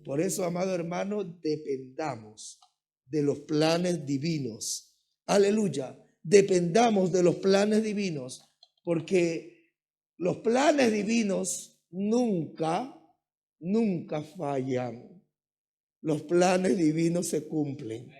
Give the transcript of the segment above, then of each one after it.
Por eso, amado hermano, dependamos de los planes divinos. Aleluya. Dependamos de los planes divinos, porque los planes divinos nunca fallan. Los planes divinos se cumplen,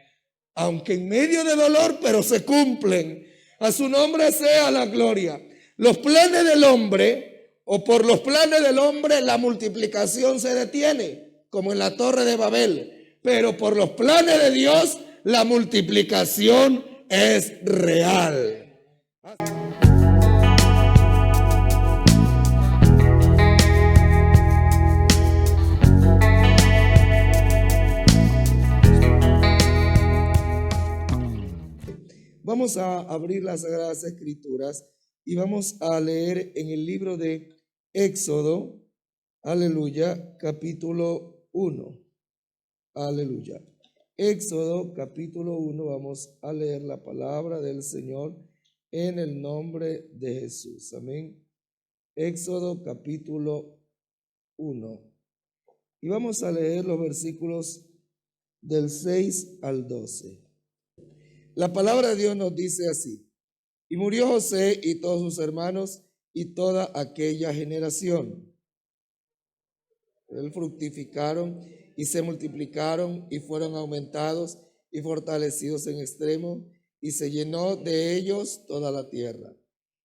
aunque en medio de dolor, pero se cumplen. A su nombre sea la gloria. Los planes del hombre, o por los planes del hombre, la multiplicación se detiene, como en la Torre de Babel. Pero por los planes de Dios, la multiplicación es real. Vamos a abrir las Sagradas Escrituras y vamos a leer en el libro de Éxodo, aleluya, capítulo 1. Aleluya. Éxodo, capítulo 1, vamos a leer la palabra del Señor en el nombre de Jesús. Amén. Éxodo, capítulo 1. Y vamos a leer los versículos del 6 al 12. La palabra de Dios nos dice así: y murió José y todos sus hermanos y toda aquella generación. Él fructificaron y se multiplicaron y fueron aumentados y fortalecidos en extremo, y se llenó de ellos toda la tierra.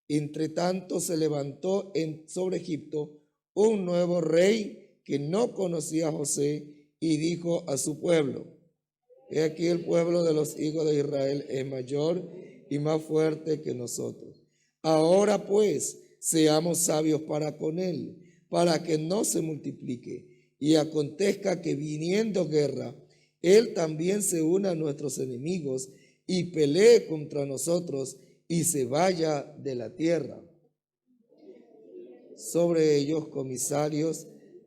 Entre tanto se levantó sobre Egipto un nuevo rey que no conocía a José, y dijo a su pueblo: he aquí el pueblo de los hijos de Israel es mayor y más fuerte que nosotros. Ahora pues, seamos sabios para con él, para que no se multiplique. Y acontezca que viniendo guerra, él también se una a nuestros enemigos y pelee contra nosotros y se vaya de la tierra. Sobre ellos comisarios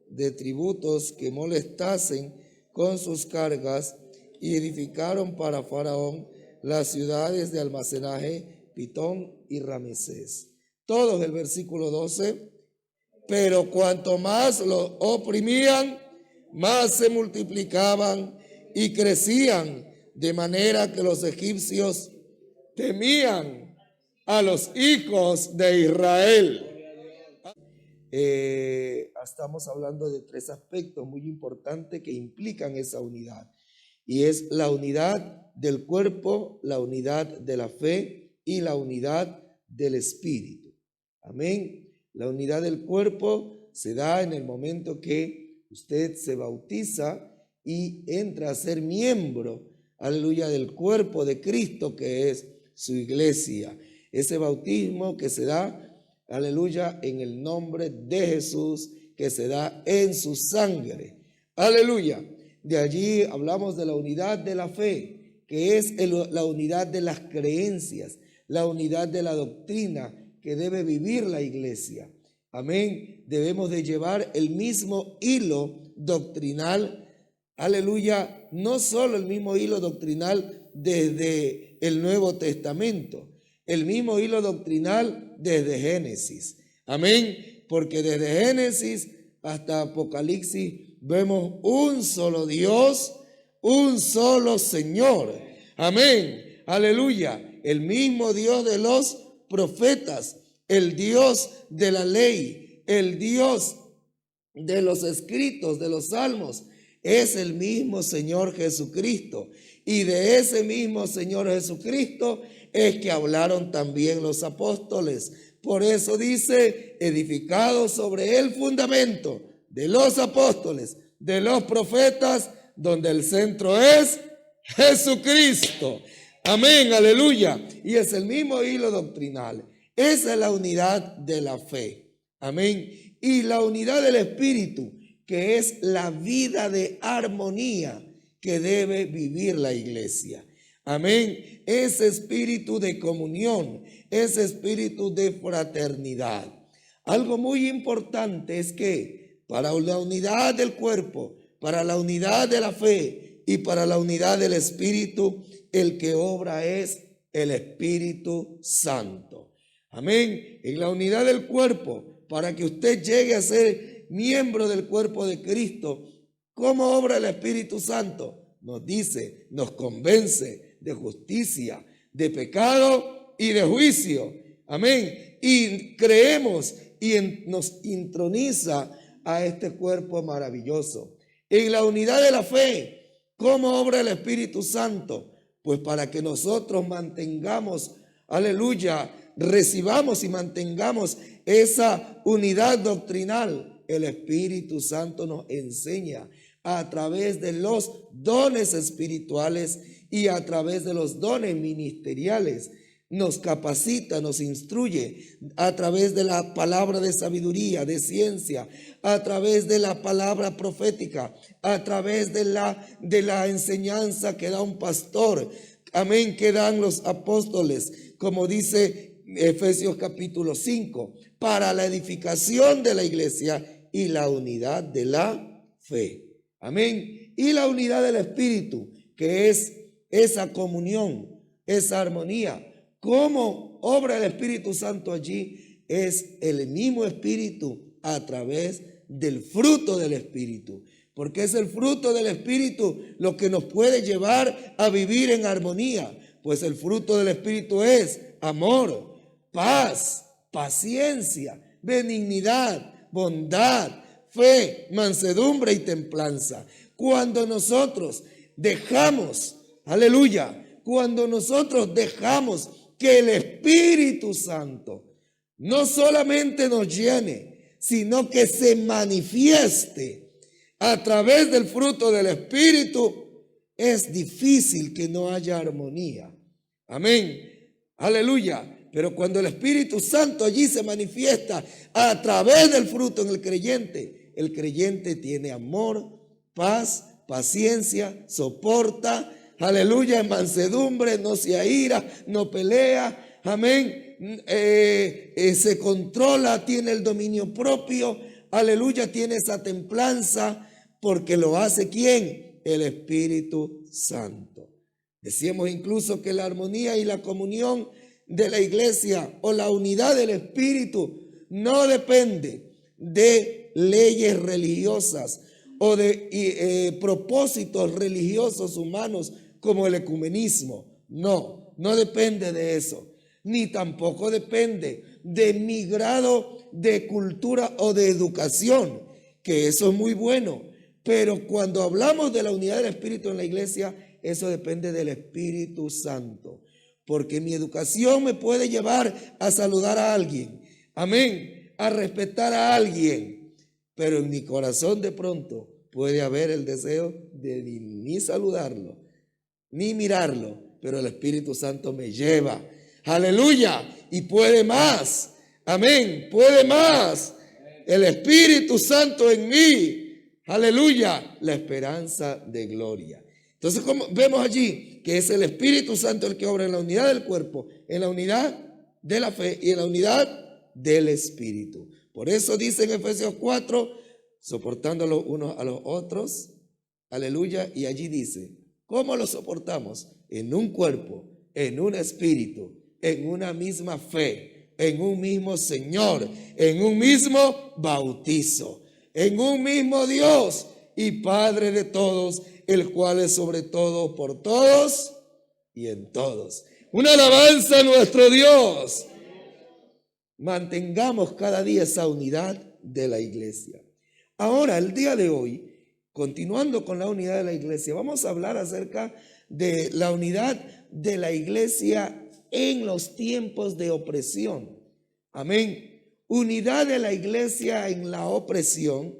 de tributos que molestasen con sus cargas, y edificaron para Faraón las ciudades de almacenaje, Pitón y Ramesés. Todos el versículo 12. Pero cuanto más lo oprimían, más se multiplicaban y crecían, de manera que los egipcios temían a los hijos de Israel. Estamos hablando de tres aspectos muy importantes que implican esa unidad. Y es la unidad del cuerpo, la unidad de la fe y la unidad del espíritu. Amén. La unidad del cuerpo se da en el momento que usted se bautiza y entra a ser miembro, aleluya, del cuerpo de Cristo, que es su iglesia. Ese bautismo que se da, aleluya, en el nombre de Jesús, que se da en su sangre. Aleluya. De allí hablamos de la unidad de la fe, que es la unidad de las creencias, la unidad de la doctrina que debe vivir la iglesia. Amén. Debemos de llevar el mismo hilo doctrinal. Aleluya. No solo el mismo hilo doctrinal desde el Nuevo Testamento, el mismo hilo doctrinal desde Génesis. Amén. Porque desde Génesis hasta Apocalipsis vemos un solo Dios, un solo Señor. Amén. Aleluya. El mismo Dios de los profetas, el Dios de la ley, el Dios de los escritos, de los salmos, es el mismo Señor Jesucristo. Y de ese mismo Señor Jesucristo es que hablaron también los apóstoles. Por eso dice, edificado sobre el fundamento de los apóstoles, de los profetas, donde el centro es Jesucristo. Amén, aleluya. Y es el mismo hilo doctrinal. Esa es la unidad de la fe. Amén. Y la unidad del espíritu, que es la vida de armonía que debe vivir la iglesia. Amén. Ese espíritu de comunión, ese espíritu de fraternidad. Algo muy importante es que para la unidad del cuerpo, para la unidad de la fe y para la unidad del espíritu, el que obra es el Espíritu Santo. Amén. En la unidad del cuerpo, para que usted llegue a ser miembro del cuerpo de Cristo, ¿Cómo obra el Espíritu Santo? Nos dice, nos convence de justicia, de pecado y de juicio. Amén. Y creemos y nos introniza a este cuerpo maravilloso. En la unidad de la fe, ¿cómo obra el Espíritu Santo? Pues para que nosotros mantengamos, aleluya, recibamos y mantengamos esa unidad doctrinal. El Espíritu Santo nos enseña a través de los dones espirituales y a través de los dones ministeriales. Nos capacita, nos instruye a través de la palabra de sabiduría, de ciencia, a través de la palabra profética, a través de la enseñanza que da un pastor, amén, que dan los apóstoles, como dice Efesios capítulo 5, para la edificación de la iglesia y la unidad de la fe. Amén. Y la unidad del Espíritu, que es esa comunión, esa armonía. ¿Cómo obra el Espíritu Santo allí? Es el mismo Espíritu a través del fruto del Espíritu. Porque es el fruto del Espíritu lo que nos puede llevar a vivir en armonía. Pues el fruto del Espíritu es amor, paz, paciencia, benignidad, bondad, fe, mansedumbre y templanza. Cuando nosotros dejamos, aleluya, cuando nosotros dejamos que el Espíritu Santo no solamente nos llene, sino que se manifieste a través del fruto del Espíritu, es difícil que no haya armonía. Amén. Aleluya. Pero cuando el Espíritu Santo allí se manifiesta a través del fruto en el creyente tiene amor, paz, paciencia, soporta, aleluya, en mansedumbre, no se aira, no pelea, amén, se controla, tiene el dominio propio, aleluya, tiene esa templanza, porque lo hace ¿quién? El Espíritu Santo. Decíamos incluso que la armonía y la comunión de la iglesia o la unidad del Espíritu no depende de leyes religiosas o de propósitos religiosos humanos como el ecumenismo. No, no depende de eso. Ni tampoco depende de mi grado de cultura o de educación, que eso es muy bueno. Pero cuando hablamos de la unidad del Espíritu en la iglesia, eso depende del Espíritu Santo. Porque mi educación me puede llevar a saludar a alguien. Amén. A respetar a alguien. Pero en mi corazón de pronto puede haber el deseo de ni saludarlo, ni mirarlo. Pero el Espíritu Santo me lleva. Aleluya. Y puede más. Amén. Puede más. El Espíritu Santo en mí. Aleluya. La esperanza de gloria. Entonces, como vemos allí que es el Espíritu Santo el que obra en la unidad del cuerpo, en la unidad de la fe y en la unidad del Espíritu. Por eso dice en Efesios 4, soportando los unos a los otros, aleluya, y allí dice, ¿cómo lo soportamos? En un cuerpo, en un espíritu, en una misma fe, en un mismo Señor, en un mismo bautizo, en un mismo Dios y Padre de todos, el cual es sobre todo, por todos y en todos. Una alabanza a nuestro Dios. Mantengamos cada día esa unidad de la iglesia. Ahora, el día de hoy, continuando con la unidad de la iglesia, vamos a hablar acerca de la unidad de la iglesia en los tiempos de opresión. Amén. Unidad de la iglesia en la opresión,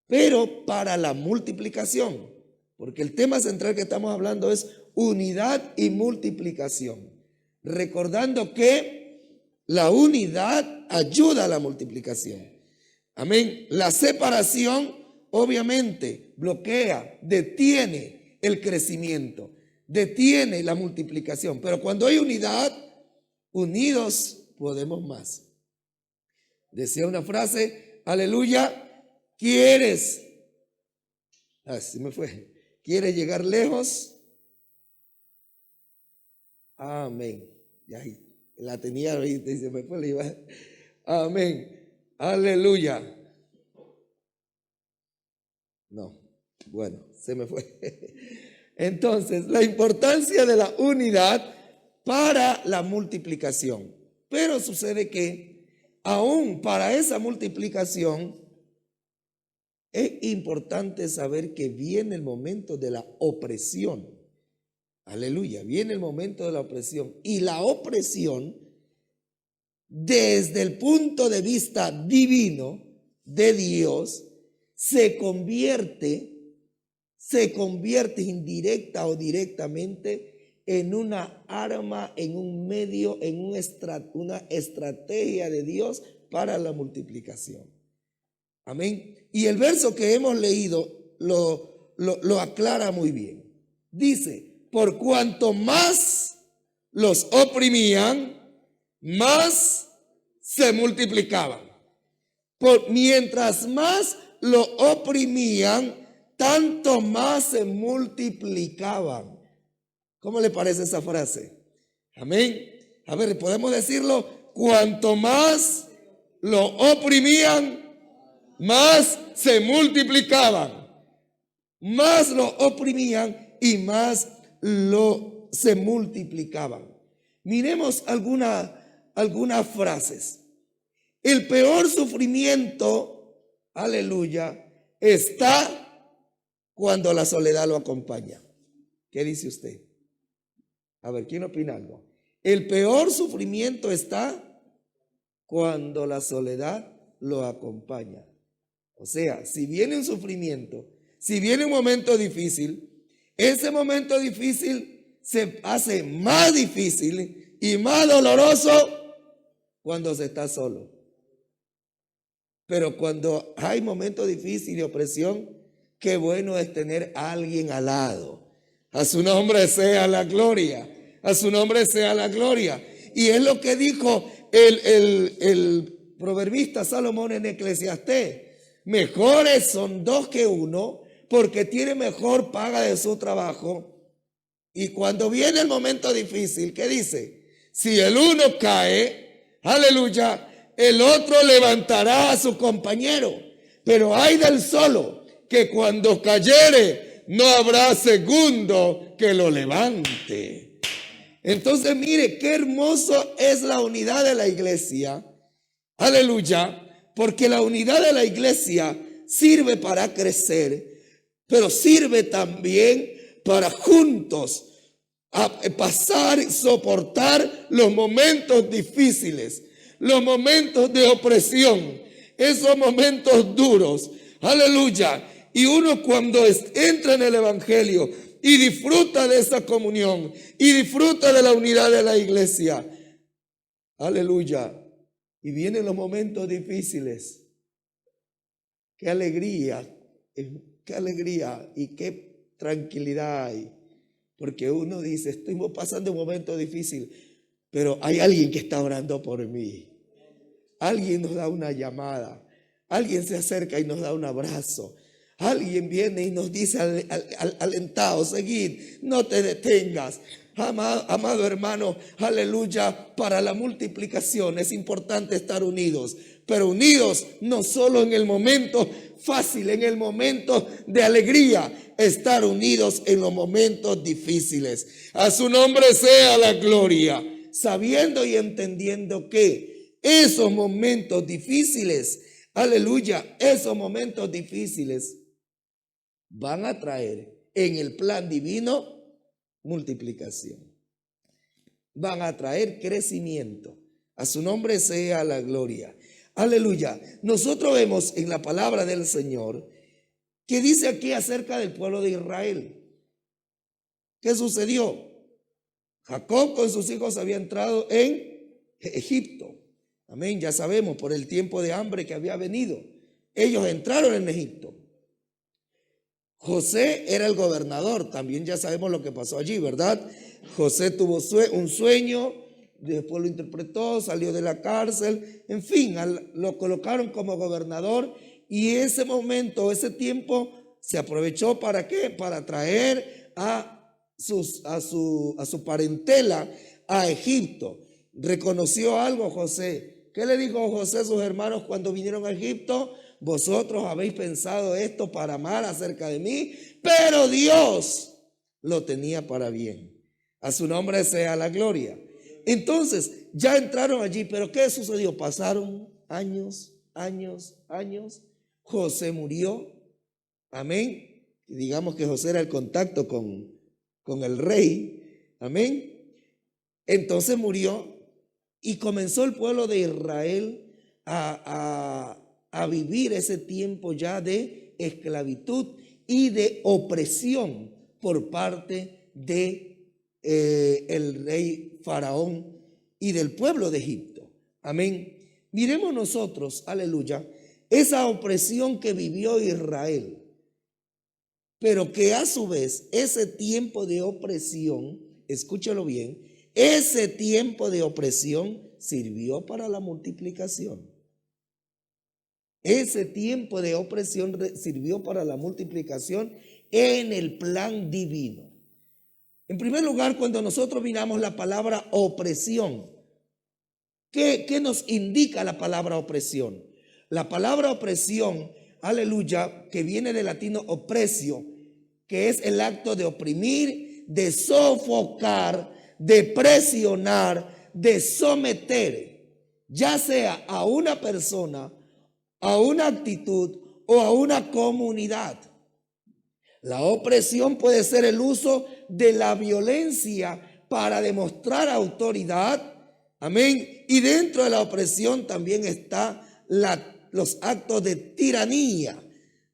pero para la multiplicación. Porque el tema central que estamos hablando es unidad y multiplicación. Recordando que la unidad ayuda a la multiplicación. Amén. La separación obviamente bloquea, detiene el crecimiento, detiene la multiplicación. Pero cuando hay unidad, unidos podemos más. Decía una frase, aleluya, ¿quieres? Así me fue. ¿Quieres llegar lejos? Amén. Ya la tenía ahorita y se me fue. Amén. Aleluya. No. Bueno, se me fue. Entonces, la importancia de la unidad para la multiplicación. Pero sucede que aún para esa multiplicación es importante saber que viene el momento de la opresión. Aleluya, viene el momento de la opresión. Y la opresión, desde el punto de vista divino de Dios, se convierte indirecta o directamente en una arma, en un medio, en una estrategia de Dios para la multiplicación. Amén. Y el verso que hemos leído lo aclara muy bien. Dice, por cuanto más los oprimían, más se multiplicaban. Mientras más lo oprimían, tanto más se multiplicaban. ¿Cómo le parece esa frase? Amén. A ver, podemos decirlo. Cuanto más lo oprimían, más se multiplicaban. Más lo oprimían y más se multiplicaban. Miremos algunas frases. El peor sufrimiento, aleluya, está cuando la soledad lo acompaña. ¿Qué dice usted? A ver, ¿quién opina algo? El peor sufrimiento está cuando la soledad lo acompaña. O sea, si viene un sufrimiento, si viene un momento difícil, ese momento difícil se hace más difícil y más doloroso cuando se está solo. Pero cuando hay momentos difíciles y opresión, qué bueno es tener a alguien al lado. A su nombre sea la gloria. A su nombre sea la gloria. Y es lo que dijo el proverbista Salomón en Eclesiastés. Mejores son dos que uno, porque tiene mejor paga de su trabajo. Y cuando viene el momento difícil, ¿qué dice? Si el uno cae, aleluya, el otro levantará a su compañero. Pero hay del solo, que cuando cayere, no habrá segundo que lo levante. Entonces, mire, qué hermoso es la unidad de la iglesia. Aleluya. Porque la unidad de la iglesia sirve para crecer, pero sirve también para juntos pasar, soportar los momentos difíciles, los momentos de opresión, esos momentos duros. Aleluya. Y uno cuando entra en el evangelio y disfruta de esa comunión y disfruta de la unidad de la iglesia, aleluya, y vienen los momentos difíciles, qué alegría y qué tranquilidad hay. Porque uno dice, estoy pasando un momento difícil, pero hay alguien que está orando por mí. Alguien nos da una llamada, alguien se acerca y nos da un abrazo. Alguien viene y nos dice alentado, seguid, no te detengas. Amado hermano, aleluya, para la multiplicación es importante estar unidos, pero unidos no solo en el momento fácil, en el momento de alegría, estar unidos en los momentos difíciles. A su nombre sea la gloria, sabiendo y entendiendo que esos momentos difíciles, aleluya, esos momentos difíciles van a traer en el plan divino multiplicación. Van a traer crecimiento. A su nombre sea la gloria. Aleluya. Nosotros vemos en la palabra del Señor que dice aquí acerca del pueblo de Israel. ¿Qué sucedió? Jacob con sus hijos había entrado en Egipto. Amén. Ya sabemos por el tiempo de hambre que había venido. Ellos entraron en Egipto. José era el gobernador, también ya sabemos lo que pasó allí, ¿verdad? José tuvo un sueño, después lo interpretó, salió de la cárcel, en fin, lo colocaron como gobernador y ese momento, ese tiempo se aprovechó ¿para qué? Para traer a su parentela a Egipto. ¿Reconoció algo José? ¿Qué le dijo José a sus hermanos cuando vinieron a Egipto? vosotros habéis pensado esto para mal acerca de mí, pero Dios lo tenía para bien. A su nombre sea la gloria. Entonces, ya entraron allí, pero ¿qué sucedió? Pasaron años. José murió. Amén. Y digamos que José era el contacto con el rey. Amén. Entonces murió y comenzó el pueblo de Israel a vivir ese tiempo ya de esclavitud y de opresión por parte de el rey Faraón y del pueblo de Egipto. Amén. Miremos nosotros, aleluya, esa opresión que vivió Israel, pero que a su vez ese tiempo de opresión, escúchalo bien, ese tiempo de opresión sirvió para la multiplicación. Ese tiempo de opresión sirvió para la multiplicación en el plan divino. En primer lugar, cuando nosotros miramos la palabra opresión, ¿qué nos indica la palabra opresión? La palabra opresión, aleluya, que viene del latino oppresio, que es el acto de oprimir, de sofocar, de presionar, de someter, ya sea a una persona, a una actitud o a una comunidad. La opresión puede ser el uso de la violencia para demostrar autoridad. Amén. Y dentro de la opresión también está los actos de tiranía.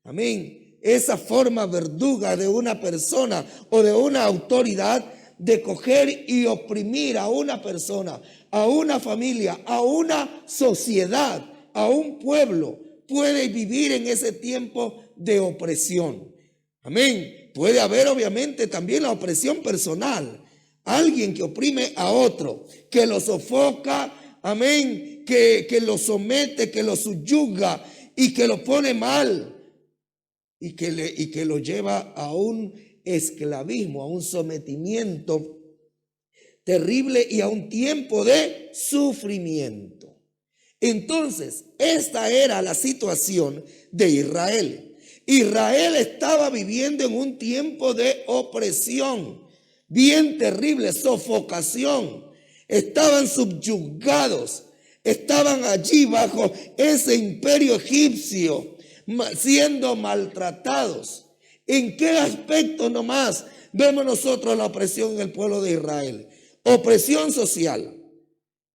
Amén. Esa forma verduga de una persona o de una autoridad de coger y oprimir a una persona, a una familia, a una sociedad, a un pueblo, puede vivir en ese tiempo de opresión. Amén. Puede haber obviamente también la opresión personal. Alguien que oprime a otro, que lo sofoca, amén, que lo somete, que lo subyuga y que lo pone mal y que lo lleva a un esclavismo, a un sometimiento terrible y a un tiempo de sufrimiento. Entonces, esta era la situación de Israel. Israel estaba viviendo en un tiempo de opresión bien terrible, sofocación. Estaban subyugados, estaban allí bajo ese imperio egipcio, siendo maltratados. ¿En qué aspecto nomás vemos nosotros la opresión en el pueblo de Israel? Opresión social.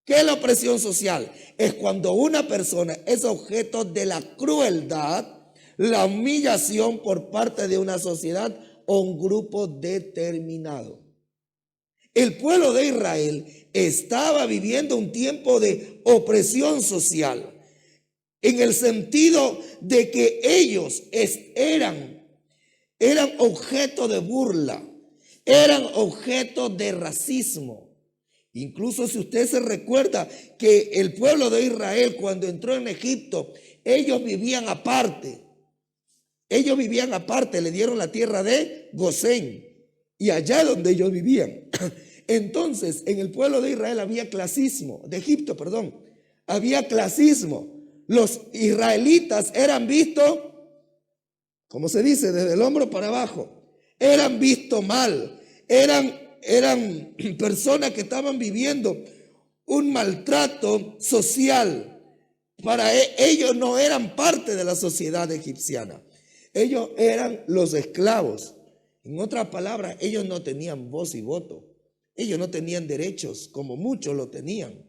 ¿Qué es la opresión social? Es cuando una persona es objeto de la crueldad, la humillación por parte de una sociedad o un grupo determinado. El pueblo de Israel estaba viviendo un tiempo de opresión social, en el sentido de que ellos eran objeto de burla, eran objeto de racismo. Incluso si usted se recuerda que el pueblo de Israel cuando entró en Egipto, ellos vivían aparte. Le dieron la tierra de Gosén y allá donde ellos vivían. Entonces, en el pueblo de Israel había clasismo, de Egipto, perdón, había clasismo. Los israelitas eran vistos, como se dice, desde el hombro para abajo. Eran vistos mal, eran personas que estaban viviendo un maltrato social. Para ellos no eran parte de la sociedad egipciana. Ellos eran los esclavos. En otras palabras, ellos no tenían voz y voto. Ellos no tenían derechos como muchos lo tenían.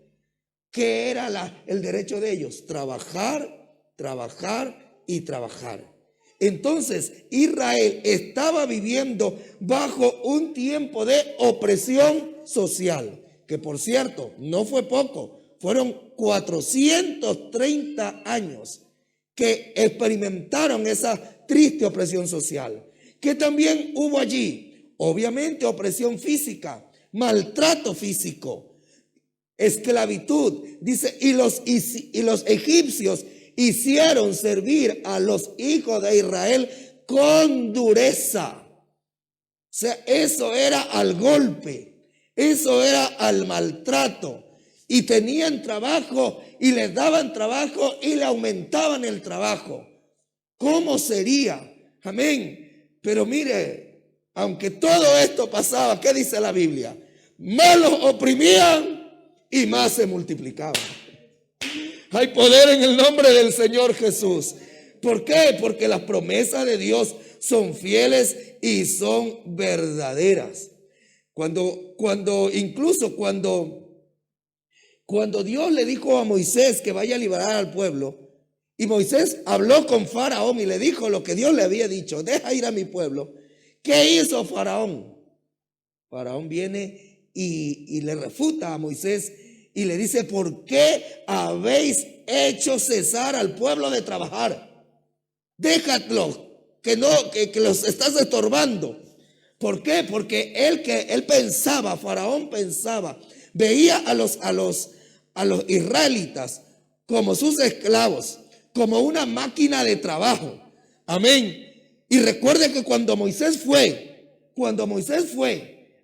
¿Qué era el derecho de ellos? Trabajar, trabajar y trabajar. Entonces Israel estaba viviendo bajo un tiempo de opresión social, que por cierto no fue poco, fueron 430 años que experimentaron esa triste opresión social, que también hubo allí, obviamente, opresión física, maltrato físico, esclavitud. Dice, y los egipcios hicieron servir a los hijos de Israel con dureza. O sea, eso era al golpe, eso era al maltrato. Y tenían trabajo y les daban trabajo y le aumentaban el trabajo. ¿Cómo sería? Amén. Pero mire, aunque todo esto pasaba, ¿qué dice la Biblia? Más los oprimían y más se multiplicaban. Hay poder en el nombre del Señor Jesús. ¿Por qué? Porque las promesas de Dios son fieles y son verdaderas. Incluso cuando Dios le dijo a Moisés que vaya a liberar al pueblo, y Moisés habló con Faraón y le dijo lo que Dios le había dicho: deja ir a mi pueblo. ¿Qué hizo Faraón? Faraón viene y le refuta a Moisés y le dice: ¿por qué habéis hecho cesar al pueblo de trabajar? Déjatlos, que los estás estorbando. ¿Por qué? Porque él pensaba, Faraón pensaba, veía a los israelitas como sus esclavos, como una máquina de trabajo. Amén. Y recuerde que cuando Moisés fue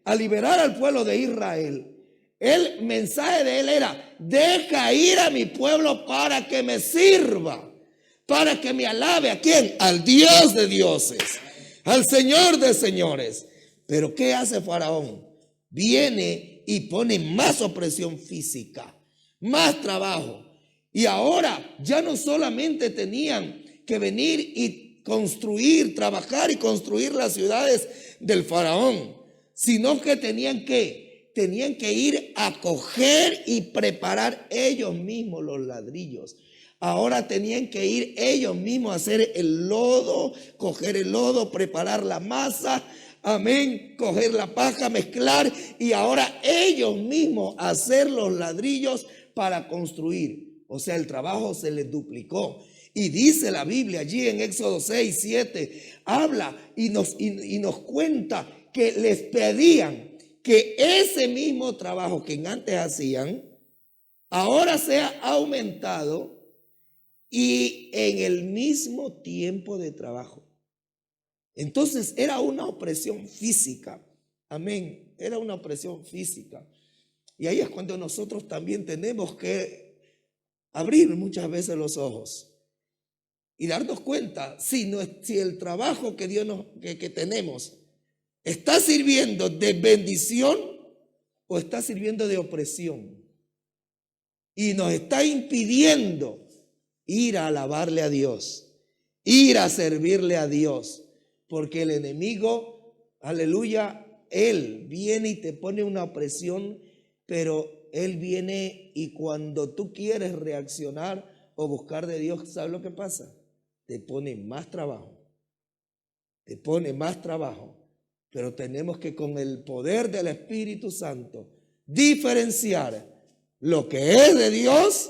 a liberar al pueblo de Israel, el mensaje de él era: deja ir a mi pueblo para que me sirva, para que me alabe. ¿A quién? Al Dios de dioses, al Señor de señores. Pero ¿qué hace Faraón? Viene y pone más opresión física, más trabajo. Y ahora ya no solamente tenían que venir y trabajar y construir las ciudades del faraón, sino que tenían que ir a coger y preparar ellos mismos los ladrillos. Ahora tenían que ir ellos mismos a hacer el lodo, coger el lodo, preparar la masa, amén, coger la paja, mezclar, y ahora ellos mismos hacer los ladrillos para construir. O sea, el trabajo se les duplicó. Y dice la Biblia allí en Éxodo 6, 7, habla y nos cuenta que les pedían que ese mismo trabajo que antes hacían, ahora sea aumentado y en el mismo tiempo de trabajo. Entonces era una opresión física. Amén. Era una opresión física. Y ahí es cuando nosotros también tenemos que abrir muchas veces los ojos y darnos cuenta si el trabajo que Dios que tenemos está sirviendo de bendición o está sirviendo de opresión, y nos está impidiendo ir a alabarle a Dios, ir a servirle a Dios, porque el enemigo, aleluya, él viene y te pone una opresión, pero él viene y cuando tú quieres reaccionar o buscar de Dios, ¿sabes lo que pasa? Te pone más trabajo, pero tenemos que, con el poder del Espíritu Santo, diferenciar lo que es de Dios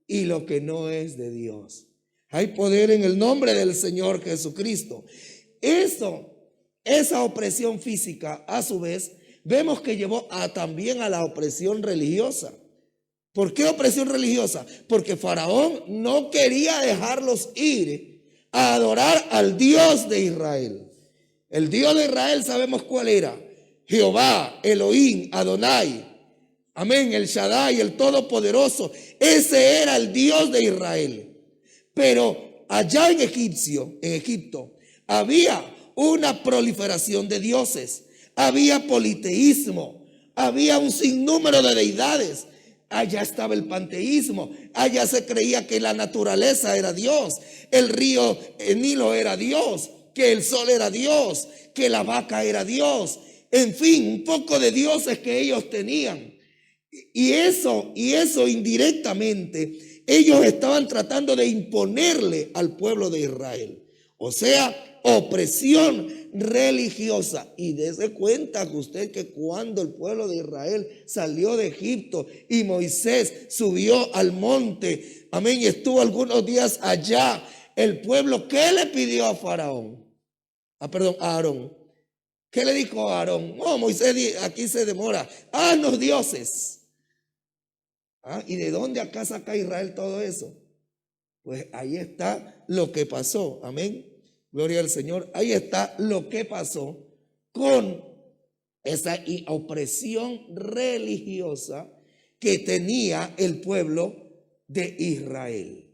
y lo que no es de Dios. Hay poder en el nombre del Señor Jesucristo. Esa opresión física, a su vez, vemos que llevó también a la opresión religiosa. ¿Por qué opresión religiosa? Porque Faraón no quería dejarlos ir a adorar al Dios de Israel. El Dios de Israel, sabemos cuál era: Jehová, Elohim, Adonai, amén, el Shaddai, el Todopoderoso. Ese era el Dios de Israel. Pero allá en Egipto, había una proliferación de dioses, había politeísmo, había un sinnúmero de deidades. Allá estaba el panteísmo, allá se creía que la naturaleza era Dios, el río Nilo era Dios, que el sol era Dios, que la vaca era Dios, en fin, un poco de dioses que ellos tenían. Y eso indirectamente ellos estaban tratando de imponerle al pueblo de Israel. O sea, opresión religiosa. Y dése cuenta que usted que cuando el pueblo de Israel salió de Egipto y Moisés subió al monte, amén, y estuvo algunos días allá, el pueblo, ¿qué le pidió a Faraón? A Aarón. ¿Qué le dijo a Aarón? No, Moisés, aquí se demora. Haznos dioses. ¿Y de dónde acá saca Israel todo eso? Pues ahí está lo que pasó. Amén. Gloria al Señor. Ahí está lo que pasó con esa opresión religiosa que tenía el pueblo de Israel.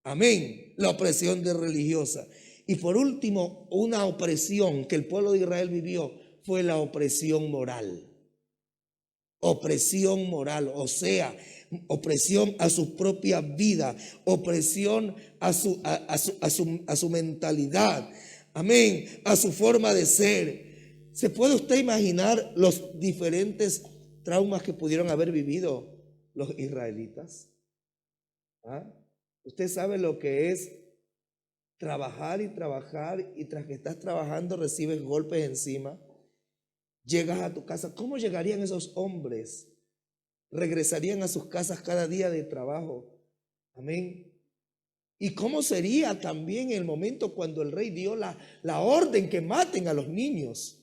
Amén. la opresión de religiosa. Y por último, una opresión que el pueblo de Israel vivió fue la opresión moral. Opresión moral, o sea, opresión a su propia vida, opresión a su mentalidad, amén, a su forma de ser. ¿Se puede usted imaginar los diferentes traumas que pudieron haber vivido los israelitas? ¿Ah? Usted sabe lo que es trabajar y tras que estás trabajando recibes golpes encima. Llegas a tu casa. ¿Cómo llegarían esos hombres? Regresarían a sus casas cada día de trabajo. Amén. ¿Y cómo sería también el momento cuando el rey dio la orden que maten a los niños?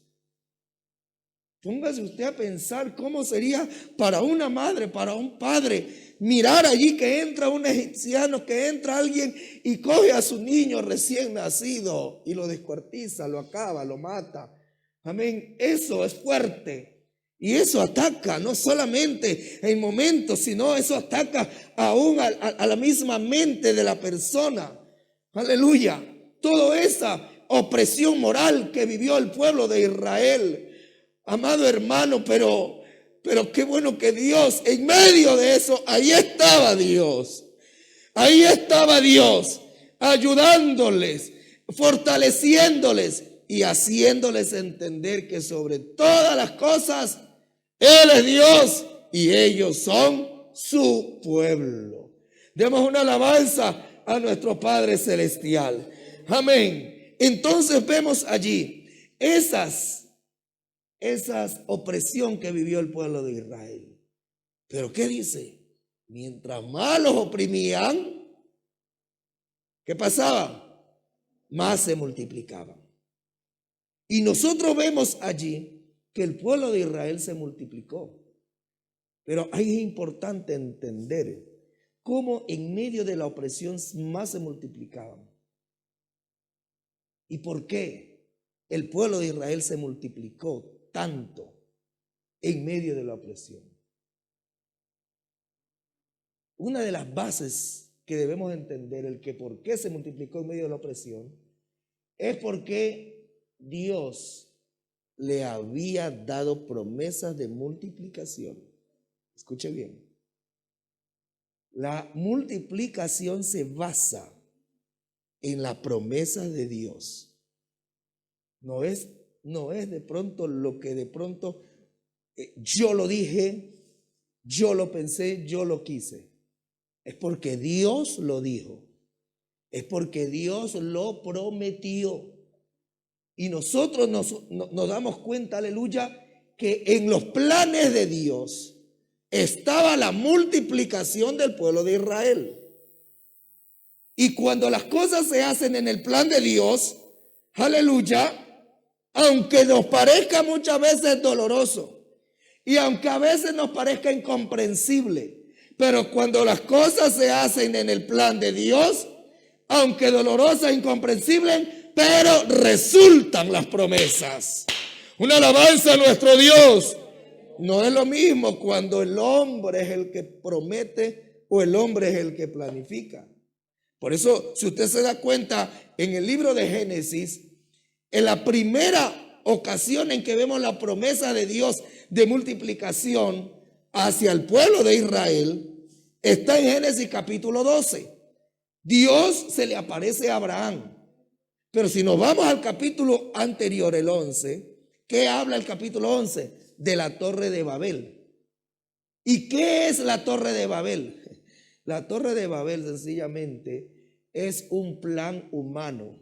Póngase usted a pensar cómo sería para una madre, para un padre, mirar allí que entra un egipciano, que entra alguien y coge a su niño recién nacido y lo descuartiza, lo acaba, lo mata. Amén. Eso es fuerte. Y eso ataca no solamente en momentos, sino eso ataca aún a la misma mente de la persona. Aleluya. Toda esa opresión moral que vivió el pueblo de Israel. Amado hermano, pero qué bueno que Dios, en medio de eso, ahí estaba Dios. Ahí estaba Dios, ayudándoles, fortaleciéndoles y haciéndoles entender que sobre todas las cosas Él es Dios y ellos son su pueblo. Demos una alabanza a nuestro Padre Celestial. Amén. Entonces vemos allí esas opresión que vivió el pueblo de Israel. Pero ¿qué dice? Mientras más los oprimían, ¿qué pasaba? Más se multiplicaban. Y nosotros vemos allí que el pueblo de Israel se multiplicó. Pero ahí es importante entender cómo en medio de la opresión más se multiplicaban. ¿Y por qué el pueblo de Israel se multiplicó tanto en medio de la opresión? Una de las bases que debemos entender, el que por qué se multiplicó en medio de la opresión, es porque Dios le había dado promesas de multiplicación. Escuche bien. La multiplicación se basa en la promesa de Dios. No es de pronto lo que de pronto yo lo dije, yo lo pensé, yo lo quise. Es porque Dios lo dijo. Es porque Dios lo prometió. Y nosotros nos damos cuenta, aleluya, que en los planes de Dios estaba la multiplicación del pueblo de Israel. Y cuando las cosas se hacen en el plan de Dios, aleluya, aunque nos parezca muchas veces doloroso y aunque a veces nos parezca incomprensible, pero cuando las cosas se hacen en el plan de Dios, aunque dolorosa e incomprensible, pero resultan las promesas. Una alabanza a nuestro Dios. No es lo mismo cuando el hombre es el que promete o el hombre es el que planifica. Por eso, si usted se da cuenta, en el libro de Génesis, en la primera ocasión en que vemos la promesa de Dios de multiplicación hacia el pueblo de Israel, está en Génesis capítulo 12. Dios se le aparece a Abraham. Pero si nos vamos al capítulo anterior, el 11, ¿qué habla el capítulo 11? De la Torre de Babel. ¿Y qué es la Torre de Babel? La Torre de Babel sencillamente es un plan humano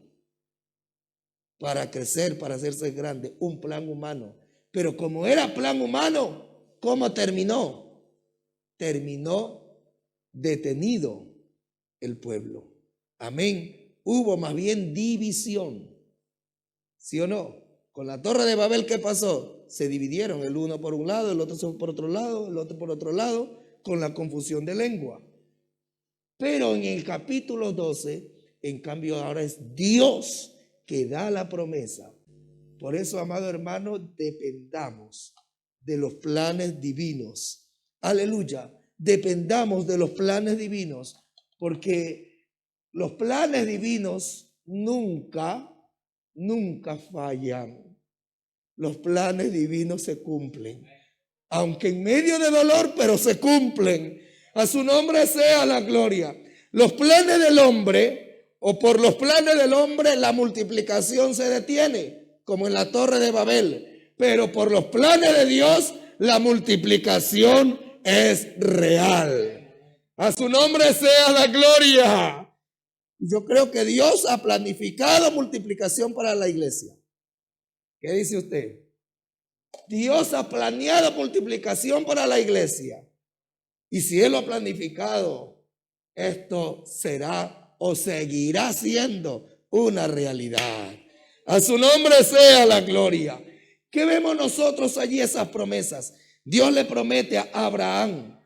para crecer, para hacerse grande, un plan humano. Pero como era plan humano, ¿cómo terminó? Terminó detenido el pueblo. Amén. Hubo más bien división. ¿Sí o no? Con la Torre de Babel, ¿qué pasó? Se dividieron, el uno por un lado, el otro por otro lado, el otro por otro lado, con la confusión de lengua. Pero en el capítulo 12, en cambio, ahora es Dios que da la promesa. Por eso, amado hermano, dependamos de los planes divinos. Aleluya. Dependamos de los planes divinos, porque Los planes divinos nunca fallan. Los planes divinos se cumplen. Aunque en medio de dolor, pero se cumplen. A su nombre sea la gloria. Los planes del hombre, o por los planes del hombre, la multiplicación se detiene, como en la Torre de Babel. Pero por los planes de Dios, la multiplicación es real. A su nombre sea la gloria. Yo creo que Dios ha planificado multiplicación para la iglesia. ¿Qué dice usted? Dios ha planeado multiplicación para la iglesia. Y si Él lo ha planificado, esto será o seguirá siendo una realidad. A su nombre sea la gloria. ¿Qué vemos nosotros allí esas promesas? Dios le promete a Abraham,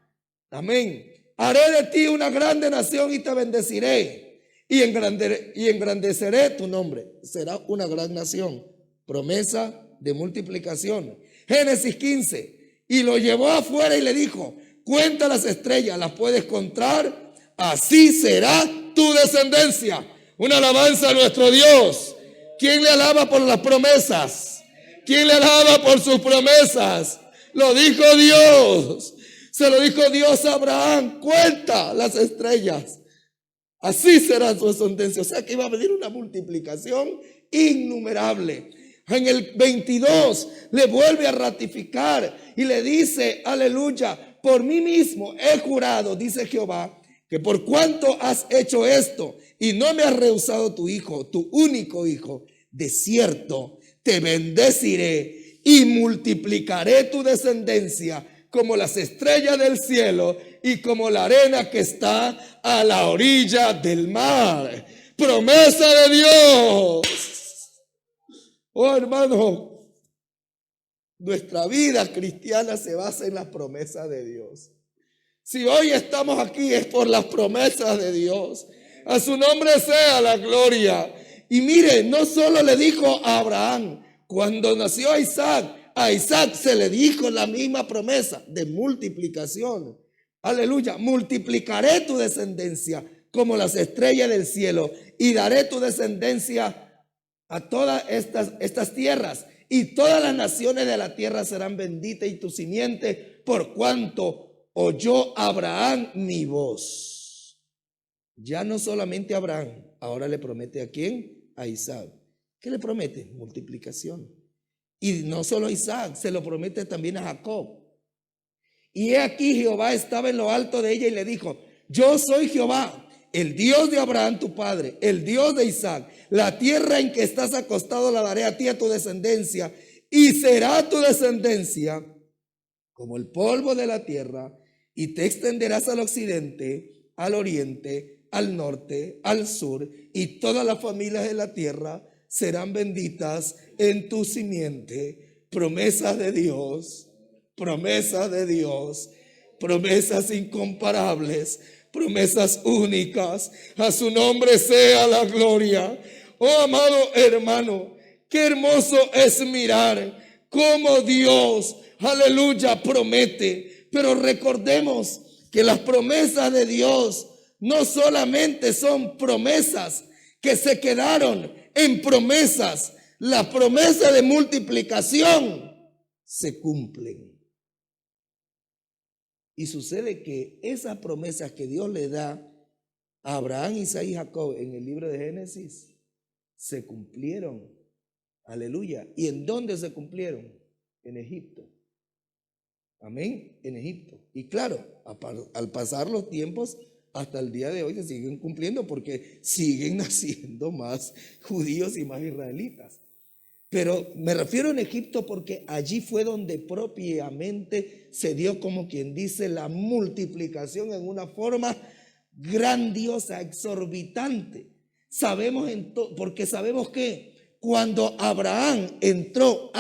amén, haré de ti una grande nación y te bendeciré y engrandeceré tu nombre. Será una gran nación. Promesa de multiplicación. Génesis 15. Y lo llevó afuera y le dijo, cuenta las estrellas, ¿las puedes contar? Así será tu descendencia. Una alabanza a nuestro Dios. ¿Quién le alaba por las promesas? ¿Quién le alaba por sus promesas? Lo dijo Dios. Se lo dijo Dios a Abraham. Cuenta las estrellas. Así será su descendencia. O sea que iba a venir una multiplicación innumerable. En el 22 le vuelve a ratificar y le dice, aleluya, por mí mismo he jurado, dice Jehová, que por cuanto has hecho esto y no me has rehusado tu hijo, tu único hijo, de cierto te bendeciré y multiplicaré tu descendencia como las estrellas del cielo y como la arena que está a la orilla del mar. Promesa de Dios. Oh, hermano, nuestra vida cristiana se basa en las promesas de Dios. Si hoy estamos aquí es por las promesas de Dios. A su nombre sea la gloria. Y mire, no solo le dijo a Abraham, cuando nació a Isaac se le dijo la misma promesa de multiplicación. Aleluya, multiplicaré tu descendencia como las estrellas del cielo y daré tu descendencia a todas estas tierras, y todas las naciones de la tierra serán benditas y tu simiente, por cuanto oyó Abraham mi voz. Ya no solamente a Abraham, ahora le promete ¿a quién? A Isaac. ¿Qué le promete? Multiplicación. Y no solo a Isaac, se lo promete también a Jacob. Y he aquí Jehová estaba en lo alto de ella y le dijo, yo soy Jehová, el Dios de Abraham tu padre, el Dios de Isaac. La tierra en que estás acostado la daré a ti, a tu descendencia, y será tu descendencia como el polvo de la tierra, y te extenderás al occidente, al oriente, al norte, al sur, y todas las familias de la tierra serán benditas en tu simiente. Promesas de Dios, promesas de Dios, promesas incomparables, promesas únicas. A su nombre sea la gloria. Oh, amado hermano, qué hermoso es mirar cómo Dios, aleluya, promete. Pero recordemos que las promesas de Dios no solamente son promesas que se quedaron en promesas. Las promesas de multiplicación se cumplen. Y sucede que esas promesas que Dios le da a Abraham, Isaac y Jacob en el libro de Génesis se cumplieron. Aleluya. ¿Y en dónde se cumplieron? En Egipto. Amén. En Egipto. Y claro, al pasar los tiempos, hasta el día de hoy se siguen cumpliendo porque siguen naciendo más judíos y más israelitas. Pero me refiero en Egipto porque allí fue donde propiamente se dio, como quien dice, la multiplicación en una forma grandiosa, exorbitante. Sabemos porque sabemos que cuando Abraham entró,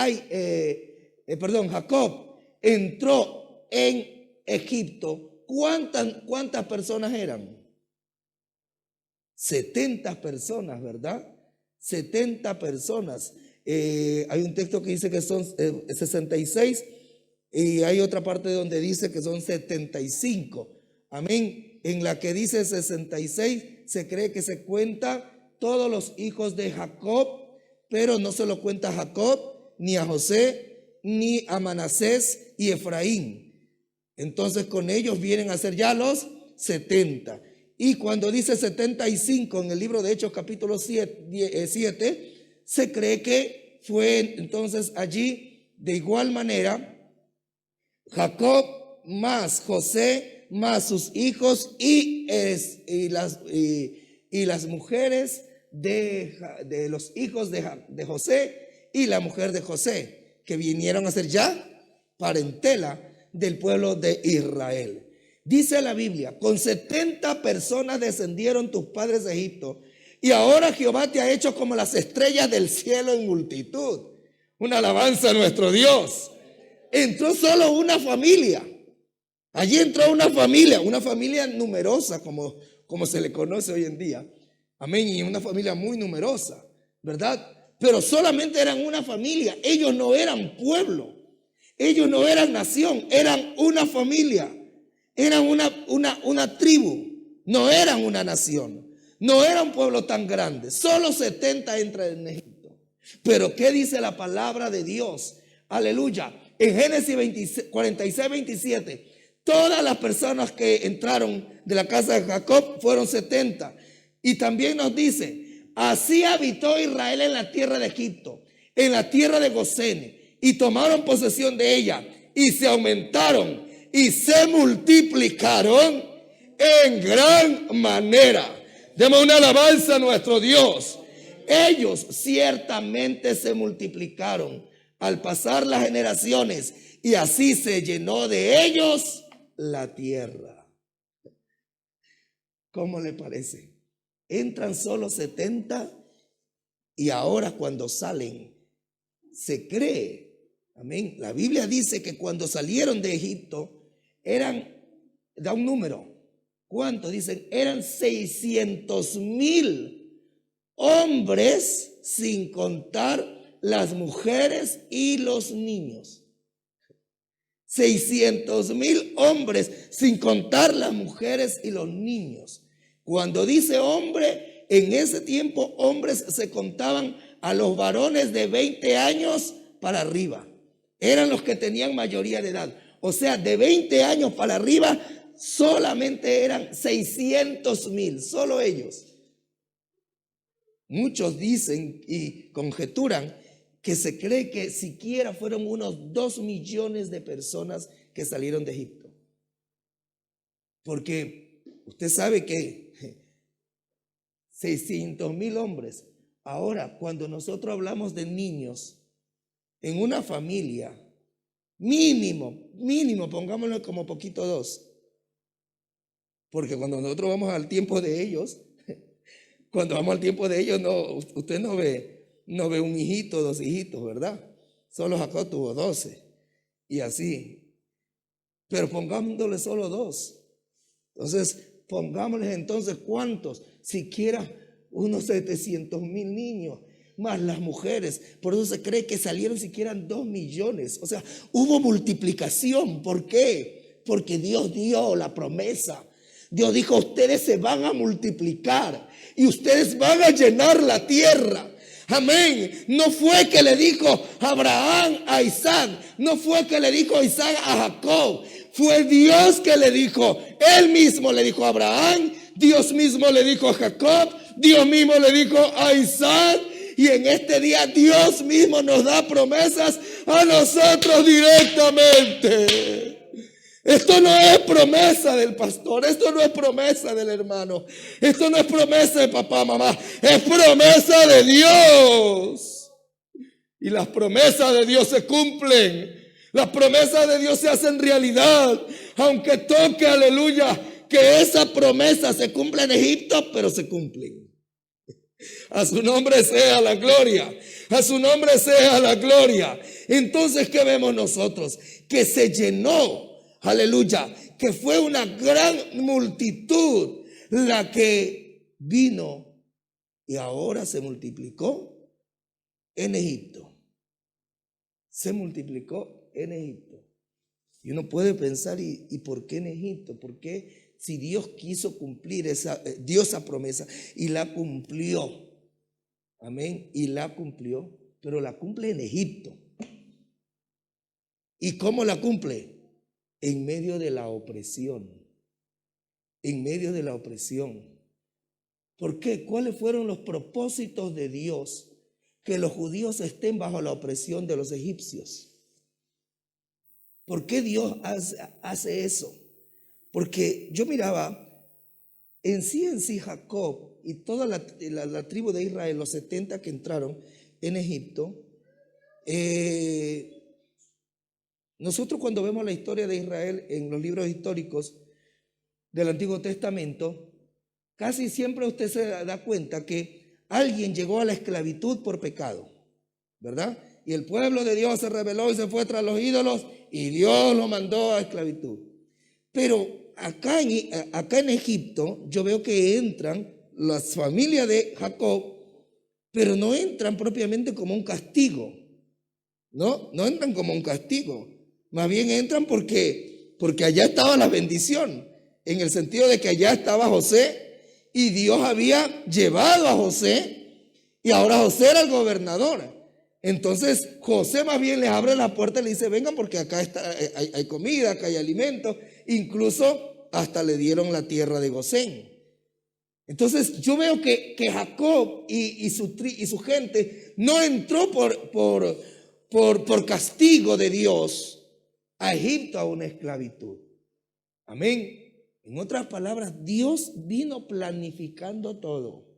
Jacob entró en Egipto, ¿cuántas personas eran? 70 personas, ¿verdad? 70 personas. Hay un texto que dice que son 66 y hay otra parte donde dice que son 75. Amén. en la que dice 66, se cree que se cuenta todos los hijos de Jacob, pero no se lo cuenta a Jacob, ni a José, ni a Manasés y Efraín. Entonces con ellos vienen a ser ya los 70. Y cuando dice 75 en el libro de Hechos capítulo 7, se cree que fue entonces allí de igual manera Jacob más José más sus hijos y las mujeres de los hijos de José y la mujer de José, que vinieron a ser ya parentela del pueblo de Israel. Dice la Biblia: con 70 personas descendieron tus padres de Egipto, y ahora Jehová te ha hecho como las estrellas del cielo en multitud. Una alabanza a nuestro Dios. Entró solo una familia. Allí entró una familia numerosa, como se le conoce hoy en día. Amén. Y una familia muy numerosa, ¿verdad? Pero solamente eran una familia. Ellos no eran pueblo. Ellos no eran nación. Eran una familia. Eran una tribu. No eran una nación. No era un pueblo tan grande. Solo 70 entran en Egipto. Pero ¿qué dice la palabra de Dios? Aleluya. En Génesis 46, 27. Todas las personas que entraron de la casa de Jacob fueron 70. Y también nos dice: así habitó Israel en la tierra de Egipto, en la tierra de Gosén, y tomaron posesión de ella, y se aumentaron y se multiplicaron en gran manera. Demos una alabanza a nuestro Dios. Ellos ciertamente se multiplicaron al pasar las generaciones, y así se llenó de ellos la tierra. ¿Cómo le parece? Entran solo 70 y ahora cuando salen se cree, amén. La Biblia dice que cuando salieron de Egipto da un número. ¿Cuánto? Dicen, eran 600,000 hombres, sin contar las mujeres y los niños. 600,000 hombres, sin contar las mujeres y los niños. Cuando dice hombre, en ese tiempo hombres se contaban a los varones de 20 años para arriba. Eran los que tenían mayoría de edad. O sea, de 20 años para arriba solamente eran 600,000, solo ellos. Muchos dicen y conjeturan que se cree que siquiera fueron unos 2 millones de personas que salieron de Egipto. Porque usted sabe que 600,000 hombres. Ahora, cuando nosotros hablamos de niños en una familia, mínimo, pongámoslo como poquito 2. Porque cuando nosotros vamos al tiempo de ellos, no, usted no ve un hijito, 2 hijitos, ¿verdad? Solo Jacob tuvo 12 y así. Pero pongámosle solo 2. Entonces, pongámosles entonces ¿cuántos? Siquiera unos 700,000 niños, más las mujeres. Por eso se cree que salieron siquiera 2 millones. O sea, hubo multiplicación. ¿Por qué? Porque Dios dio la promesa. Dios dijo: ustedes se van a multiplicar y ustedes van a llenar la tierra. Amén. No fue que le dijo Abraham a Isaac, no fue que le dijo Isaac a Jacob. Fue Dios que le dijo. Él mismo le dijo a Abraham, Dios mismo le dijo a Jacob, Dios mismo le dijo a Isaac. Y en este día Dios mismo nos da promesas a nosotros directamente. Esto no es promesa del pastor, esto no es promesa del hermano, esto no es promesa de papá, mamá, es promesa de Dios. Y las promesas de Dios se cumplen, las promesas de Dios se hacen realidad, aunque toque, aleluya, que esa promesa se cumpla en Egipto, pero se cumplen. A su nombre sea la gloria, a su nombre sea la gloria. Entonces, ¿qué vemos nosotros? Que se llenó, aleluya, que fue una gran multitud la que vino y ahora se multiplicó en Egipto. Se multiplicó en Egipto. Y uno puede pensar, ¿y por qué en Egipto? ¿Por qué si Dios quiso cumplir dio esa promesa y la cumplió. Amén. Y la cumplió, pero la cumple en Egipto. ¿Y cómo la cumple? En medio de la opresión. En medio de la opresión. ¿Por qué? ¿Cuáles fueron los propósitos de Dios? Que los judíos estén bajo la opresión de los egipcios. ¿Por qué Dios hace eso? Porque yo miraba, en sí Jacob y toda la tribu de Israel, los 70 que entraron en Egipto, nosotros cuando vemos la historia de Israel en los libros históricos del Antiguo Testamento, casi siempre usted se da cuenta que alguien llegó a la esclavitud por pecado, ¿verdad? Y el pueblo de Dios se rebeló y se fue tras los ídolos y Dios lo mandó a esclavitud. Pero acá en Egipto yo veo que entran las familias de Jacob, pero no entran propiamente como un castigo, no entran como un castigo, más bien entran porque allá estaba la bendición, en el sentido de que allá estaba José y Dios había llevado a José y ahora José era el gobernador. Entonces José más bien les abre la puerta y le dice: vengan porque acá hay comida, acá hay alimento. Incluso hasta le dieron la tierra de Gosén. Entonces yo veo que Jacob y su gente no entró por castigo de Dios a Egipto, a una esclavitud. Amén. En otras palabras, Dios vino planificando todo.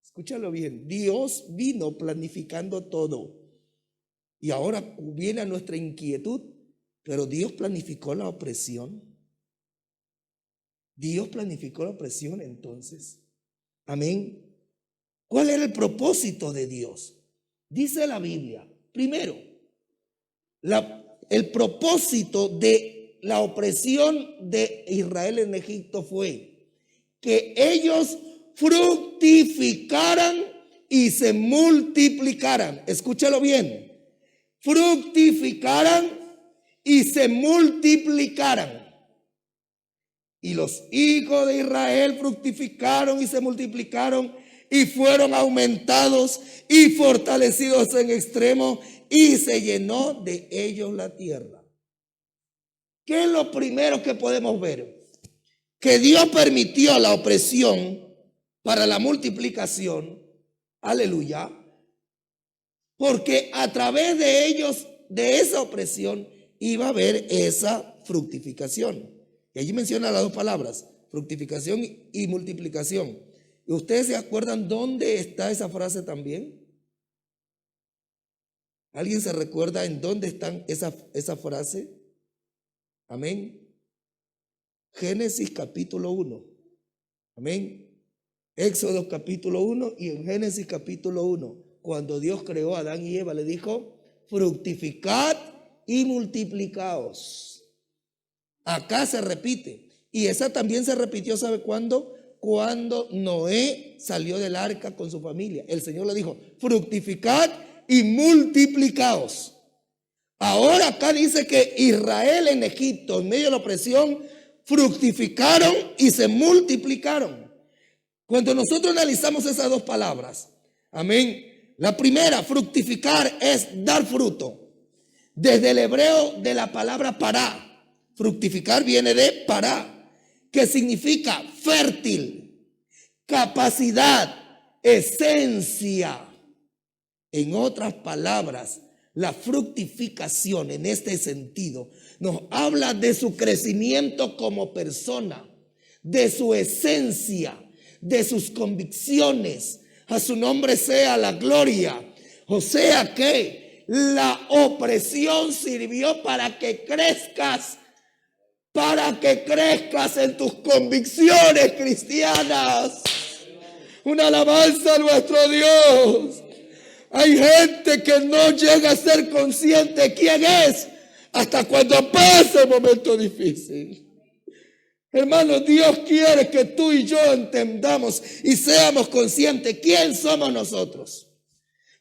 Escúchalo bien, Dios vino planificando todo. Y ahora viene a nuestra inquietud, pero Dios planificó la opresión. Dios planificó la opresión entonces. Amén. ¿Cuál era el propósito de Dios? Dice la Biblia, primero, el propósito de la opresión de Israel en Egipto fue que ellos fructificaran y se multiplicaran. Escúchalo bien. Fructificaran y se multiplicaran. Y los hijos de Israel fructificaron y se multiplicaron y fueron aumentados y fortalecidos en extremo y se llenó de ellos la tierra. ¿Qué es lo primero que podemos ver? Que Dios permitió la opresión para la multiplicación. Aleluya. Porque a través de ellos, de esa opresión, iba a haber esa fructificación. Y allí menciona las dos palabras, fructificación y multiplicación. ¿Y ustedes se acuerdan dónde está esa frase también? ¿Alguien se recuerda en dónde está esa frase? Amén. Génesis capítulo 1. Amén. Éxodo capítulo 1 y en Génesis capítulo 1. Cuando Dios creó a Adán y Eva, le dijo: fructificad y multiplicaos. Acá se repite. Y esa también se repitió, ¿sabe cuándo? Cuando Noé salió del arca con su familia. El Señor le dijo: fructificad y multiplicaos. Ahora acá dice que Israel en Egipto, en medio de la opresión, fructificaron y se multiplicaron. Cuando nosotros analizamos esas dos palabras, amén. La primera, fructificar, es dar fruto. Desde el hebreo de la palabra pará. Fructificar viene de pará, que significa fértil, capacidad, esencia. En otras palabras, la fructificación en este sentido nos habla de su crecimiento como persona, de su esencia, de sus convicciones. A su nombre sea la gloria. O sea que la opresión sirvió para que crezcas en tus convicciones cristianas. Una alabanza a nuestro Dios. Hay gente que no llega a ser consciente quién es hasta cuando pasa el momento difícil. Hermano, Dios quiere que tú y yo entendamos y seamos conscientes quién somos nosotros.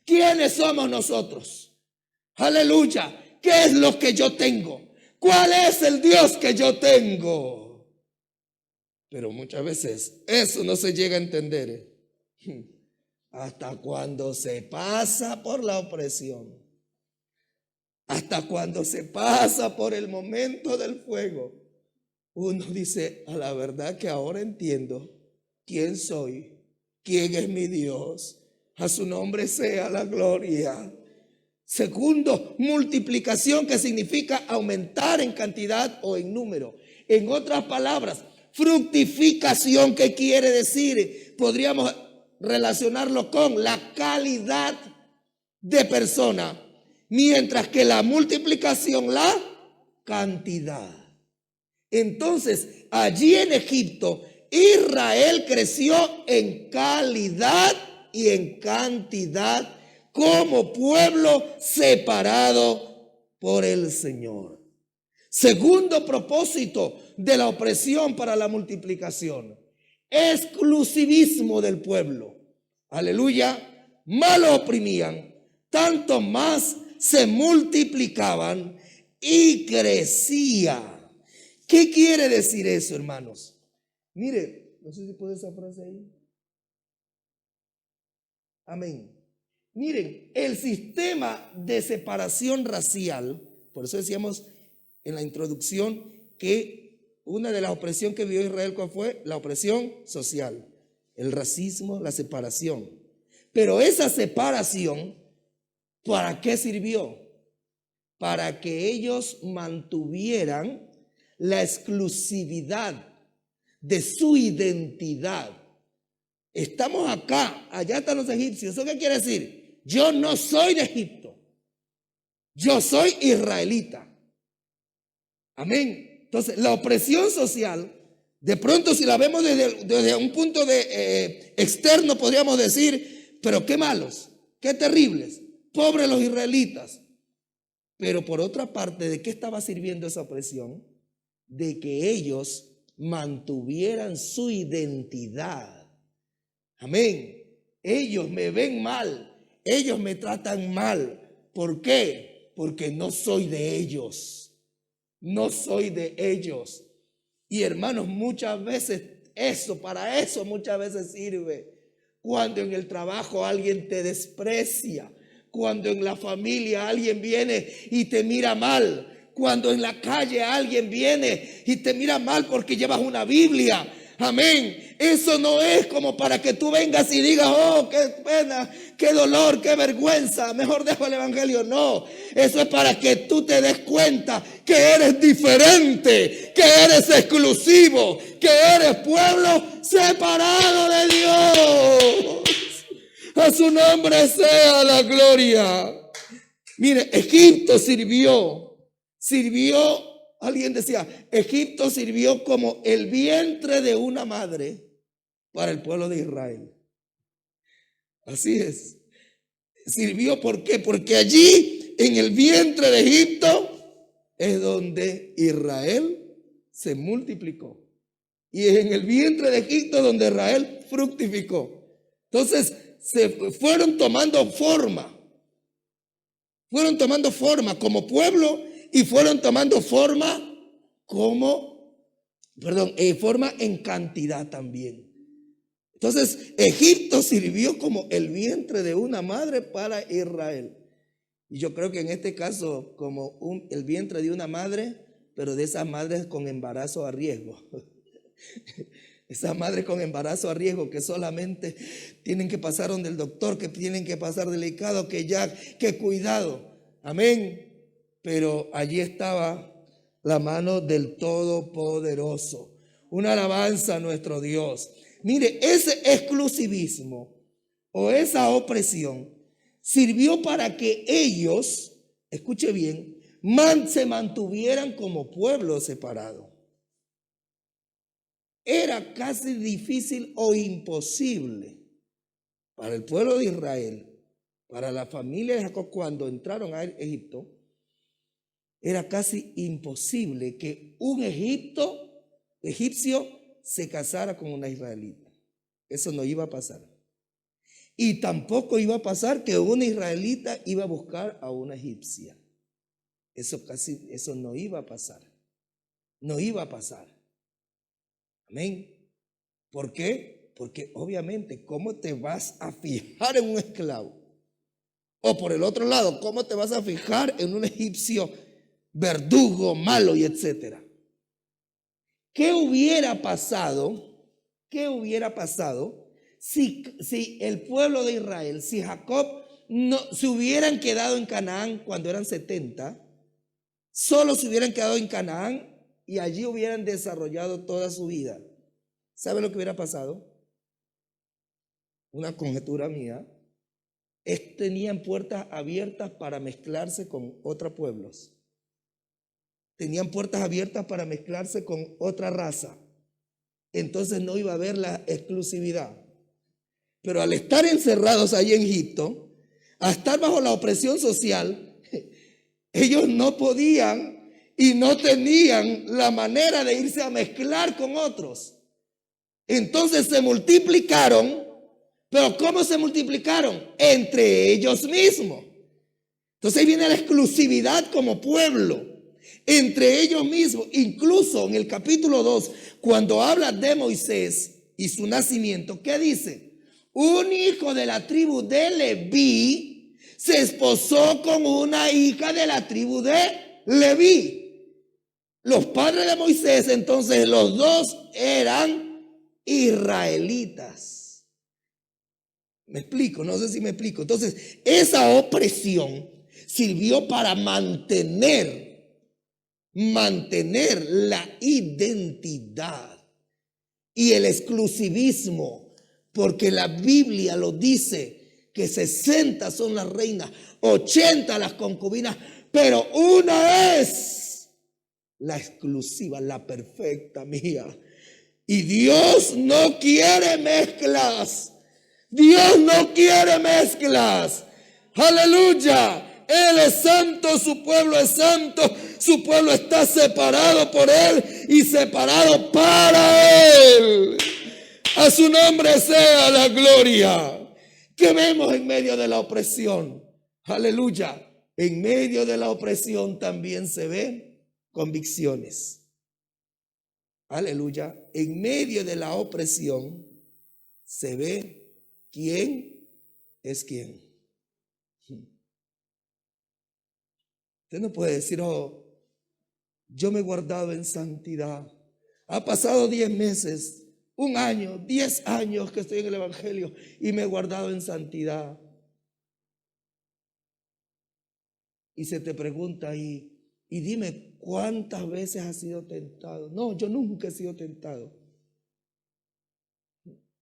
¿Quiénes somos nosotros? Aleluya. ¿Qué es lo que yo tengo? ¿Cuál es el Dios que yo tengo? Pero muchas veces eso no se llega a entender hasta cuando se pasa por la opresión, hasta cuando se pasa por el momento del fuego. Uno dice, a la verdad que ahora entiendo quién soy, quién es mi Dios. A su nombre sea la gloria. Segundo, multiplicación, que significa aumentar en cantidad o en número. En otras palabras, fructificación, ¿qué quiere decir? Podríamos relacionarlo con la calidad de persona, mientras que la multiplicación, la cantidad. Entonces, allí en Egipto, Israel creció en calidad y en cantidad como pueblo separado por el Señor. Segundo propósito de la opresión para la multiplicación: exclusivismo del pueblo. Aleluya. Más lo oprimían, tanto más se multiplicaban y crecía. ¿Qué quiere decir eso, hermanos? Mire, no sé si puede esa frase ahí. Amén. Miren, el sistema de separación racial, por eso decíamos en la introducción que una de las opresiones que vivió Israel, ¿cuál fue? La opresión social, el racismo, la separación. Pero esa separación, ¿para qué sirvió? Para que ellos mantuvieran la exclusividad de su identidad. Estamos acá, allá están los egipcios. ¿Eso qué quiere decir? Yo no soy de Egipto, yo soy israelita. Amén. Entonces, la opresión social, de pronto si la vemos desde un punto externo, podríamos decir, pero qué malos, qué terribles, pobres los israelitas. Pero por otra parte, ¿de qué estaba sirviendo esa opresión? De que ellos mantuvieran su identidad. Amén. Ellos me ven mal, ellos me tratan mal. ¿Por qué? Porque no soy de ellos. No soy de ellos. Y hermanos, muchas veces para eso muchas veces sirve. Cuando en el trabajo alguien te desprecia, cuando en la familia alguien viene y te mira mal, cuando en la calle alguien viene y te mira mal porque llevas una Biblia. Amén. Eso no es como para que tú vengas y digas, oh, qué pena, qué dolor, qué vergüenza, mejor dejo el evangelio. No, eso es para que tú te des cuenta que eres diferente, que eres exclusivo, que eres pueblo separado de Dios. A su nombre sea la gloria. Mire, Egipto sirvió, alguien decía, Egipto sirvió como el vientre de una madre para el pueblo de Israel. Así es. Sirvió, ¿por qué? Porque allí en el vientre de Egipto es donde Israel se multiplicó. Y es en el vientre de Egipto donde Israel fructificó. Entonces se fueron tomando forma como pueblo y fueron tomando forma forma en cantidad también. Entonces, Egipto sirvió como el vientre de una madre para Israel. Y yo creo que en este caso, como el vientre de una madre, pero de esas madres con embarazo a riesgo. Esas madres con embarazo a riesgo que solamente tienen que pasar donde el doctor, que tienen que pasar delicado, que cuidado. Amén. Pero allí estaba la mano del Todopoderoso. Una alabanza a nuestro Dios. Mire, ese exclusivismo o esa opresión sirvió para que ellos, escuche bien, se mantuvieran como pueblo separado. Era casi difícil o imposible para el pueblo de Israel, para la familia de Jacob cuando entraron a Egipto. Era casi imposible que un egipcio se casara con una israelita. Eso no iba a pasar. Y tampoco iba a pasar que una israelita iba a buscar a una egipcia. Eso no iba a pasar. No iba a pasar. Amén. ¿Por qué? Porque obviamente, ¿cómo te vas a fijar en un esclavo? O por el otro lado, ¿cómo te vas a fijar en un egipcio verdugo, malo y etcétera? ¿Qué hubiera pasado? ¿Qué hubiera pasado si el pueblo de Israel, si Jacob no se hubieran quedado en Canaán cuando eran 70, solo se hubieran quedado en Canaán y allí hubieran desarrollado toda su vida? ¿Sabe lo que hubiera pasado? Una conjetura mía. Tenían puertas abiertas para mezclarse con otros pueblos. Tenían puertas abiertas para mezclarse con otra raza. Entonces no iba a haber la exclusividad. Pero al estar encerrados ahí en Egipto, a estar bajo la opresión social, ellos no podían y no tenían la manera de irse a mezclar con otros. Entonces se multiplicaron. Pero ¿cómo se multiplicaron? Entre ellos mismos. Entonces ahí viene la exclusividad como pueblo. Entre ellos mismos. Incluso en el capítulo 2, cuando habla de Moisés y su nacimiento, ¿qué dice? Un hijo de la tribu de Leví se esposó con una hija de la tribu de Leví. Los padres de Moisés, entonces los dos eran israelitas. ¿Me explico? No sé si me explico. Entonces, esa opresión sirvió para mantener la identidad y el exclusivismo, porque la Biblia lo dice, que 60 son las reinas, 80 las concubinas, pero una es la exclusiva, la perfecta mía. Y Dios no quiere mezclas. Dios no quiere mezclas. Aleluya. Él es santo, su pueblo es santo, su pueblo está separado por Él y separado para Él. A su nombre sea la gloria. ¿Qué vemos en medio de la opresión? Aleluya. En medio de la opresión también se ven convicciones. Aleluya. En medio de la opresión se ve quién es quién. Usted no puede decir, oh, yo me he guardado en santidad. Ha pasado 10 meses, 1 año, 10 años que estoy en el evangelio y me he guardado en santidad. Y se te pregunta y dime, ¿cuántas veces has sido tentado? No, yo nunca he sido tentado.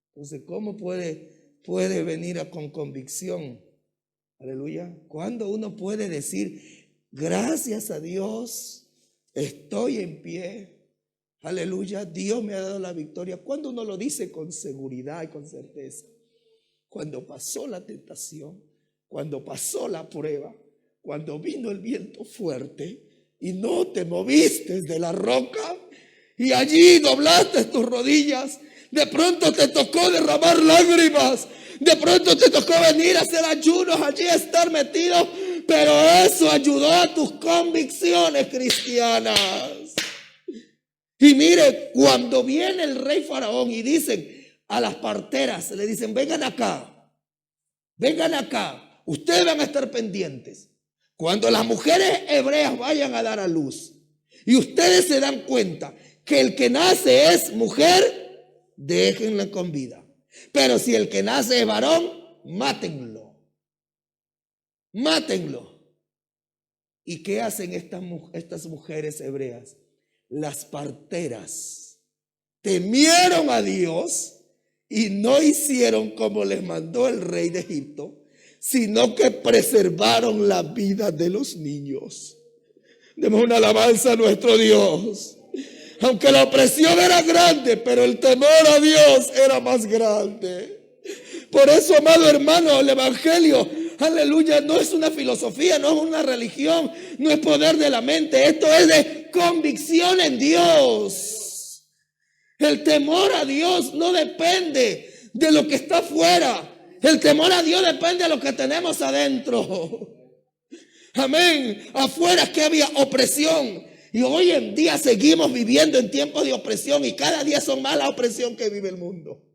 Entonces, ¿cómo puede venir con convicción? Aleluya. ¿Cuándo uno puede decir, gracias a Dios, estoy en pie? Aleluya, Dios me ha dado la victoria. ¿Cuándo uno lo dice con seguridad y con certeza? Cuando pasó la tentación, cuando pasó la prueba, cuando vino el viento fuerte y no te moviste de la roca y allí doblaste tus rodillas. De pronto te tocó derramar lágrimas. De pronto te tocó venir a hacer ayunos, allí estar metido. Pero eso ayudó a tus convicciones cristianas. Y mire, cuando viene el rey Faraón y dicen a las parteras, le dicen, vengan acá, ustedes van a estar pendientes. Cuando las mujeres hebreas vayan a dar a luz y ustedes se dan cuenta que el que nace es mujer, déjenla con vida. Pero si el que nace es varón, mátenlo. ¿Y qué hacen estas mujeres hebreas? Las parteras temieron a Dios y no hicieron como les mandó el rey de Egipto, sino que preservaron la vida de los niños. Demos una alabanza a nuestro Dios. Aunque la opresión era grande, pero el temor a Dios era más grande. Por eso, amado hermano, el evangelio, aleluya, no es una filosofía, no es una religión, no es poder de la mente. Esto es de convicción en Dios. El temor a Dios no depende de lo que está afuera. El temor a Dios depende de lo que tenemos adentro. Amén. Afuera es que había opresión. Y hoy en día seguimos viviendo en tiempos de opresión y cada día son más la opresión que vive el mundo.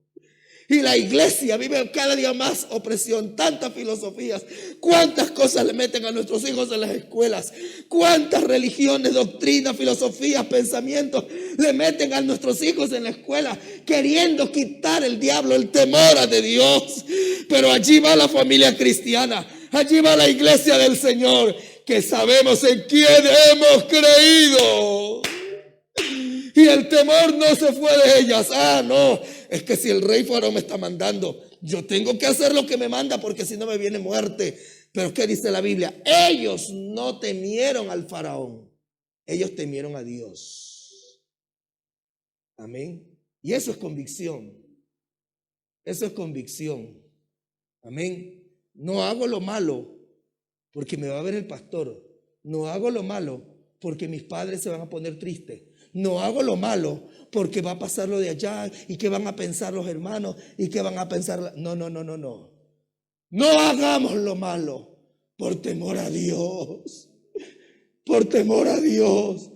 Y la iglesia vive cada día más opresión, tantas filosofías, cuántas cosas le meten a nuestros hijos en las escuelas, cuántas religiones, doctrinas, filosofías, pensamientos le meten a nuestros hijos en la escuela, queriendo quitar el diablo, el temor de Dios. Pero allí va la familia cristiana, allí va la iglesia del Señor, que sabemos en quién hemos creído. Y el temor no se fue de ellas. No, es que si el rey Faraón me está mandando, yo tengo que hacer lo que me manda, porque si no me viene muerte. Pero ¿qué dice la Biblia? Ellos no temieron al Faraón, ellos temieron a Dios. Amén. Y eso es convicción. Eso es convicción. Amén. No hago lo malo porque me va a ver el pastor. No hago lo malo porque mis padres se van a poner tristes. No hago lo malo porque va a pasar lo de allá y qué van a pensar los hermanos y qué van a pensar. No. No hagamos lo malo por temor a Dios. Por temor a Dios.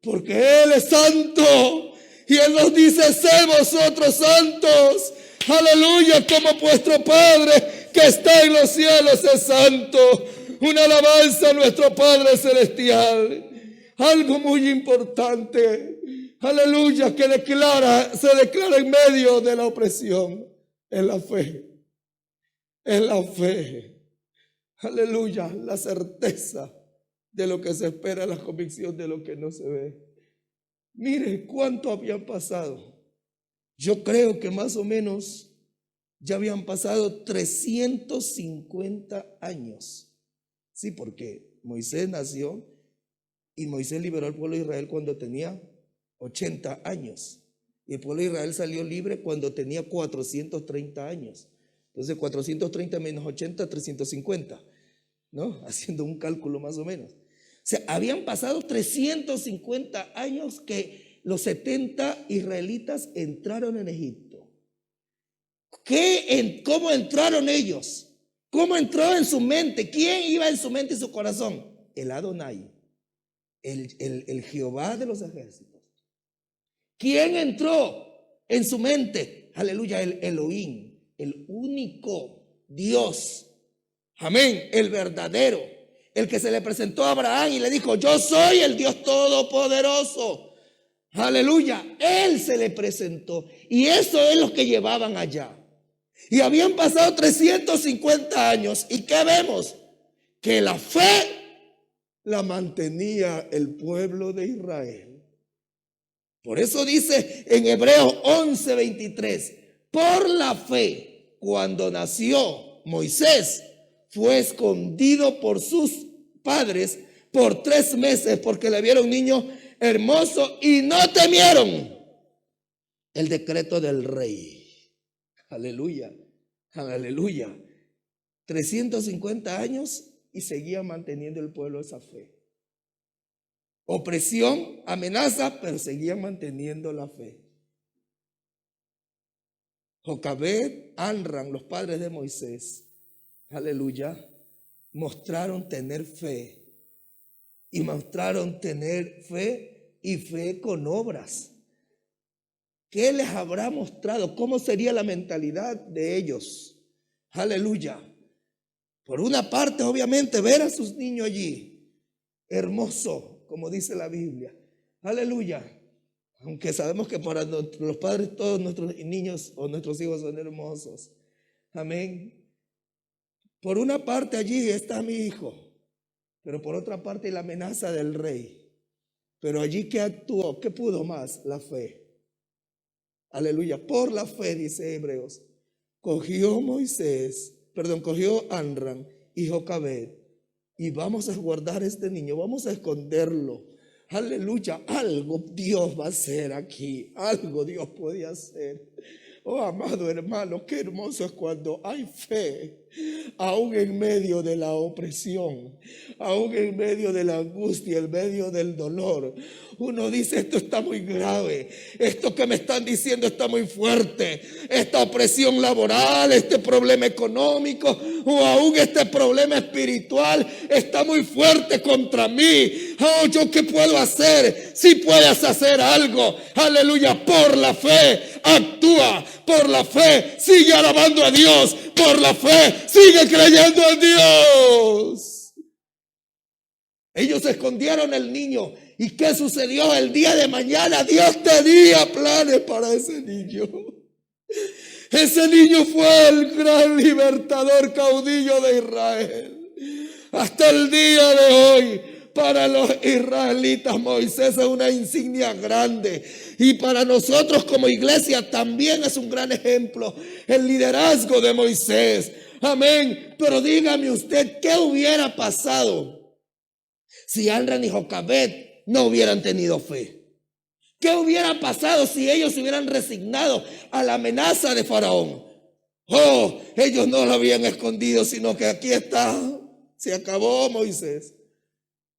Porque Él es santo. Y Él nos dice: sé vosotros santos. Aleluya, como vuestro Padre que está en los cielos es santo. Una alabanza a nuestro Padre celestial. Algo muy importante, aleluya, que se declara en medio de la opresión, es la fe. Es la fe. Aleluya, la certeza de lo que se espera, la convicción de lo que no se ve. Mire cuánto habían pasado. Yo creo que más o menos ya habían pasado 350 años. Sí, porque Moisés nació y Moisés liberó al pueblo de Israel cuando tenía 80 años. Y el pueblo de Israel salió libre cuando tenía 430 años. Entonces 430 menos 80, 350, ¿no? Haciendo un cálculo más o menos. O sea, habían pasado 350 años que los 70 israelitas entraron en Egipto. ¿Cómo entraron ellos? ¿Cómo entró en su mente? ¿Quién iba en su mente y su corazón? El Adonai. El Jehová de los ejércitos. ¿Quién entró en su mente? Aleluya, el Elohim, el único Dios. Amén, el verdadero, el que se le presentó a Abraham y le dijo: yo soy el Dios todopoderoso. Aleluya, Él se le presentó. Y eso es lo que llevaban allá. Y habían pasado 350 años. ¿Y qué vemos? Que la fe la mantenía el pueblo de Israel. Por eso dice en Hebreos 11:23: por la fe, cuando nació Moisés, fue escondido por sus padres por 3 meses, porque le vieron niño hermoso y no temieron el decreto del rey. Aleluya, aleluya. 350 años y seguía manteniendo el pueblo esa fe. Opresión, amenaza, pero seguían manteniendo la fe. Jocabed, Amram, los padres de Moisés, aleluya, mostraron tener fe. Y mostraron tener fe y fe con obras. ¿Qué les habrá mostrado? ¿Cómo sería la mentalidad de ellos? Aleluya. Por una parte, obviamente, ver a sus niños allí, hermoso, como dice la Biblia. Aleluya. Aunque sabemos que para los padres todos nuestros niños o nuestros hijos son hermosos. Amén. Por una parte, allí está mi hijo, pero por otra parte la amenaza del rey. Pero allí, ¿qué actuó? ¿Qué pudo más? La fe. Aleluya. Por la fe, dice Hebreos, cogió Amram y Jocabed, y vamos a guardar a este niño, vamos a esconderlo. Aleluya, algo Dios va a hacer aquí, algo Dios puede hacer. Oh, amado hermano, qué hermoso es cuando hay fe, aún en medio de la opresión, aún en medio de la angustia, en medio del dolor. Uno dice: esto está muy grave, esto que me están diciendo está muy fuerte, esta opresión laboral, este problema económico. o aún este problema espiritual está muy fuerte contra mí. Oh, ¿yo qué puedo hacer? Si puedes hacer algo, aleluya, por la fe, actúa, por la fe, sigue alabando a Dios, por la fe, sigue creyendo en Dios. Ellos escondieron el niño. ¿Y qué sucedió? El día de mañana Dios tenía planes para ese niño. Ese niño fue el gran libertador, caudillo de Israel. Hasta el día de hoy, para los israelitas, Moisés es una insignia grande. Y para nosotros como iglesia también es un gran ejemplo el liderazgo de Moisés. Amén. Pero dígame usted, ¿qué hubiera pasado si Amram y Jocabed no hubieran tenido fe? ¿Qué hubiera pasado si ellos se hubieran resignado a la amenaza de Faraón? Oh, ellos no lo habían escondido, sino que aquí está. Se acabó Moisés.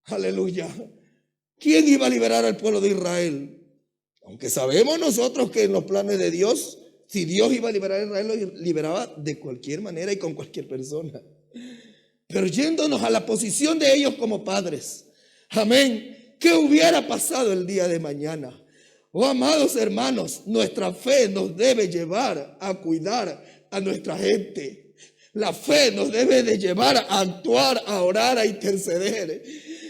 Aleluya. ¿Quién iba a liberar al pueblo de Israel? Aunque sabemos nosotros que en los planes de Dios, si Dios iba a liberar a Israel, lo liberaba de cualquier manera y con cualquier persona. Pero yéndonos a la posición de ellos como padres. Amén. ¿Qué hubiera pasado el día de mañana? Oh, amados hermanos, nuestra fe nos debe llevar a cuidar a nuestra gente. La fe nos debe de llevar a actuar, a orar, a interceder.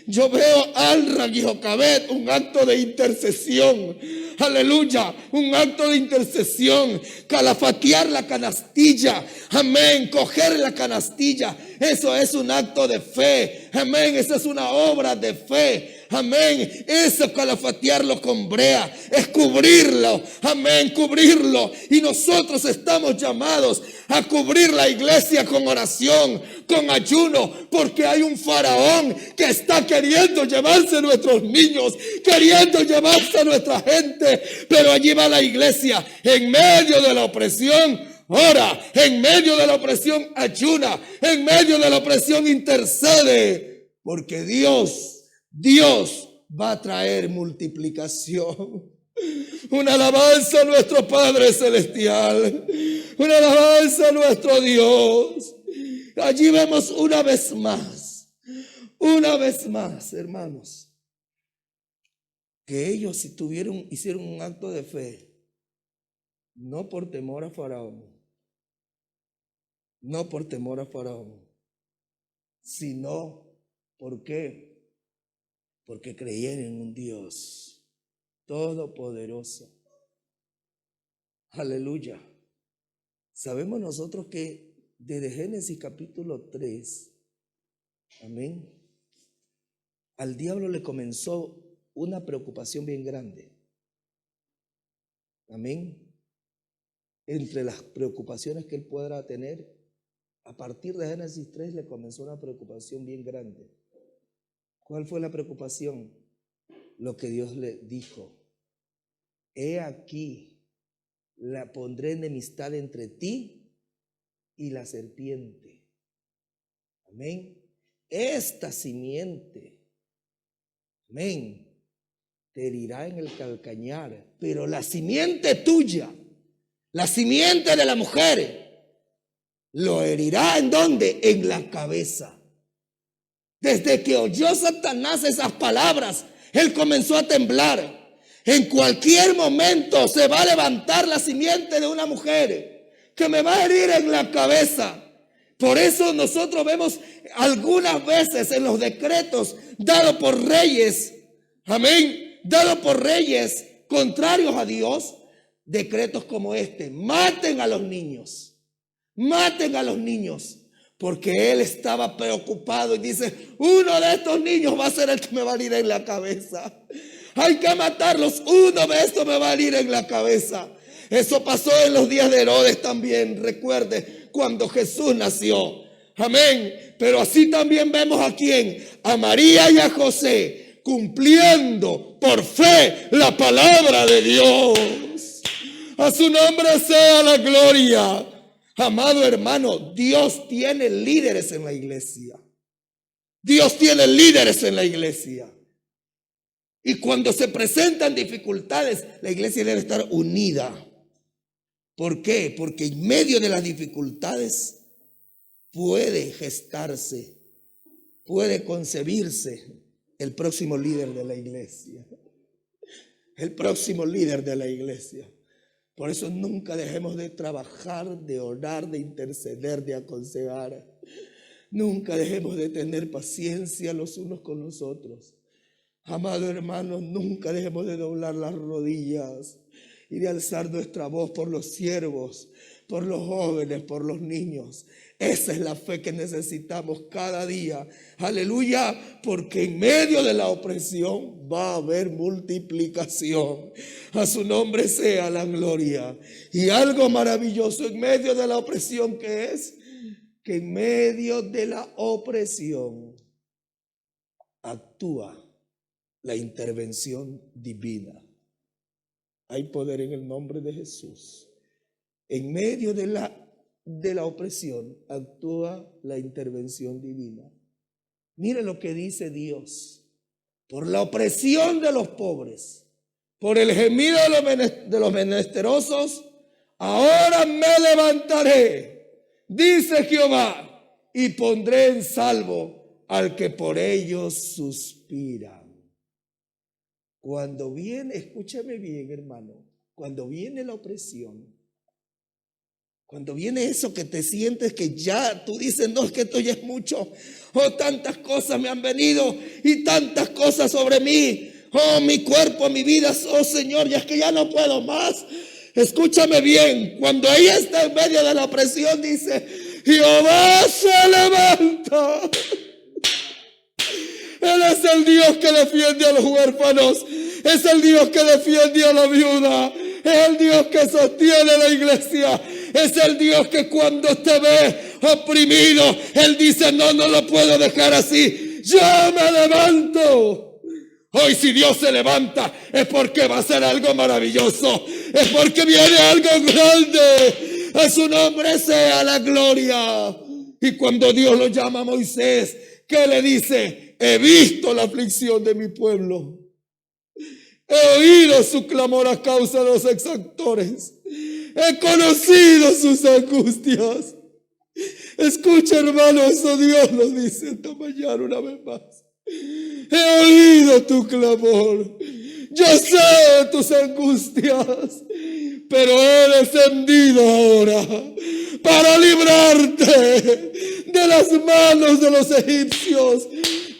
Yo veo a Amram y Jocabed un acto de intercesión. Aleluya, un acto de intercesión. Calafatear la canastilla. Amén, coger la canastilla. Eso es un acto de fe. Amén, esa es una obra de fe. Amén, eso es calafatearlo con brea, es cubrirlo, amén, cubrirlo. Y nosotros estamos llamados a cubrir la iglesia con oración, con ayuno, porque hay un faraón que está queriendo llevarse a nuestros niños, queriendo llevarse a nuestra gente. Pero allí va la iglesia en medio de la opresión. Ora, en medio de la opresión ayuna, en medio de la opresión intercede, porque Dios va a traer multiplicación. Una alabanza a nuestro Padre Celestial. Una alabanza a nuestro Dios. Allí vemos una vez más, hermanos, que ellos hicieron un acto de fe, no por temor a Faraón, sino ¿por qué? Porque creyeron en un Dios todopoderoso. Aleluya. Sabemos nosotros que desde Génesis capítulo 3, amén, al diablo le comenzó una preocupación bien grande. Amén. Entre las preocupaciones que él podrá tener, a partir de Génesis 3 le comenzó una preocupación bien grande. ¿Cuál fue la preocupación? Lo que Dios le dijo. He aquí, la pondré enemistad entre ti y la serpiente. Amén. Esta simiente, amén, te herirá en el calcañar, pero la simiente tuya, la simiente de la mujer, lo herirá ¿en dónde? En la cabeza. Desde que oyó Satanás esas palabras, él comenzó a temblar. En cualquier momento se va a levantar la simiente de una mujer que me va a herir en la cabeza. Por eso nosotros vemos algunas veces en los decretos dados por reyes, amén, dados por reyes contrarios a Dios, decretos como este: maten a los niños, porque él estaba preocupado y dice: uno de estos niños va a ser el que me va a herir en la cabeza. Hay que matarlos, uno de estos me va a herir en la cabeza. Eso pasó en los días de Herodes también, recuerde, cuando Jesús nació. Amén. Pero así también vemos a quién, a María y a José, cumpliendo por fe la palabra de Dios. A su nombre sea la gloria. Amado hermano, Dios tiene líderes en la iglesia. Dios tiene líderes en la iglesia. Y cuando se presentan dificultades, la iglesia debe estar unida. ¿Por qué? Porque en medio de las dificultades, puede gestarse, puede concebirse el próximo líder de la iglesia. El próximo líder de la iglesia. Por eso nunca dejemos de trabajar, de orar, de interceder, de aconsejar. Nunca dejemos de tener paciencia los unos con los otros. Amados hermanos, nunca dejemos de doblar las rodillas y de alzar nuestra voz por los siervos, por los jóvenes, por los niños. Esa es la fe que necesitamos cada día. Aleluya, porque en medio de la opresión va a haber multiplicación. A su nombre sea la gloria. Y algo maravilloso en medio de la opresión, que es que en medio de la opresión actúa la intervención divina. Hay poder en el nombre de Jesús. En medio de la opresión actúa la intervención divina. Mire lo que dice Dios. Por la opresión de los pobres, por el gemido de los menesterosos, ahora me levantaré, dice Jehová, y pondré en salvo al que por ellos suspira. Cuando viene, escúchame bien, hermano, cuando viene la opresión, cuando viene eso que te sientes que ya tú dices, no, es que esto ya es mucho, oh, tantas cosas me han venido y tantas cosas sobre mí, oh, mi cuerpo, mi vida, oh Señor, ya es que ya no puedo más. Escúchame bien, cuando ella está en medio de la opresión, dice, Jehová se levanta. Él es el Dios que defiende a los huérfanos, es el Dios que defiende a la viuda, es el Dios que sostiene la iglesia, es el Dios que cuando te ve oprimido, Él dice, no lo puedo dejar así, yo me levanto. Hoy si Dios se levanta es porque va a ser algo maravilloso, es porque viene algo grande, a su nombre sea la gloria. Y cuando Dios lo llama a Moisés, ¿qué le dice? He visto la aflicción de mi pueblo. He oído su clamor a causa de los exactores. He conocido sus angustias. Escucha, hermano, eso Dios lo dice esta mañana una vez más. He oído tu clamor. Yo sé tus angustias, pero he descendido ahora para librarte de las manos de los egipcios,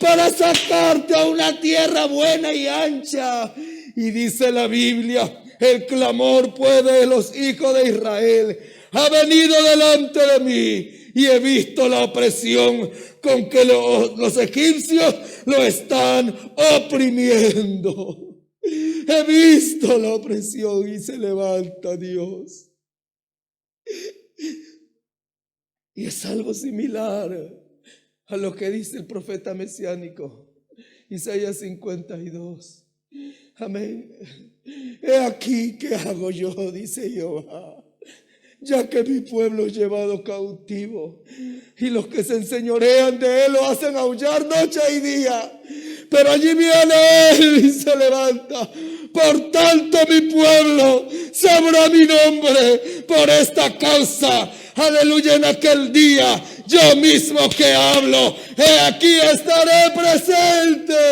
para sacarte a una tierra buena y ancha. Y dice la Biblia, el clamor pues de los hijos de Israel ha venido delante de mí, y he visto la opresión con que los egipcios lo están oprimiendo. He visto la opresión y se levanta Dios. Y es algo similar a lo que dice el profeta mesiánico, Isaías 52. Amén. He aquí, ¿qué hago yo? Dice Jehová. Ya que mi pueblo es llevado cautivo y los que se enseñorean de él lo hacen aullar noche y día, pero allí viene él y se levanta. Por tanto mi pueblo sabrá mi nombre por esta causa. Aleluya, en aquel día yo mismo que hablo, he aquí estaré presente.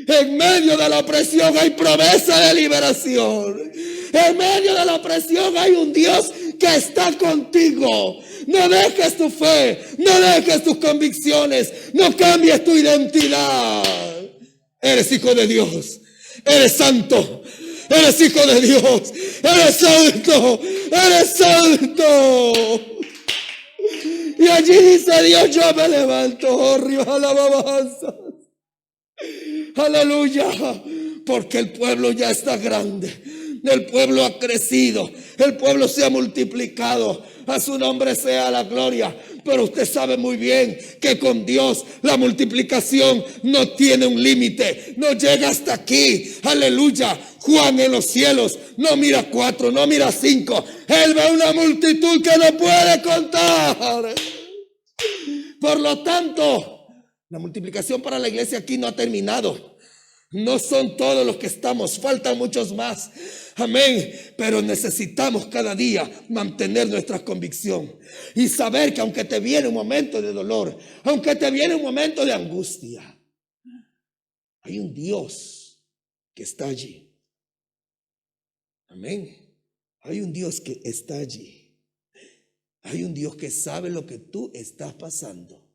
En medio de la opresión hay promesa de liberación. En medio de la opresión hay un Dios que está contigo. No dejes tu fe, no dejes tus convicciones, no cambies tu identidad. Eres hijo de Dios, eres santo, eres hijo de Dios, eres santo, eres santo. Y allí dice Dios, yo me levanto, oh Dios, alabanza. Aleluya, porque el pueblo ya está grande, el pueblo ha crecido, el pueblo se ha multiplicado, a su nombre sea la gloria. Pero usted sabe muy bien que con Dios la multiplicación no tiene un límite, no llega hasta aquí. Aleluya, Juan en los cielos no mira 4, no mira 5, él ve una multitud que no puede contar. Por lo tanto, la multiplicación para la iglesia aquí no ha terminado. No son todos los que estamos, faltan muchos más. Amén. Pero necesitamos cada día mantener nuestra convicción y saber que aunque te viene un momento de dolor, aunque te viene un momento de angustia, hay un Dios que está allí. Amén. Hay un Dios que está allí. Hay un Dios que sabe lo que tú estás pasando,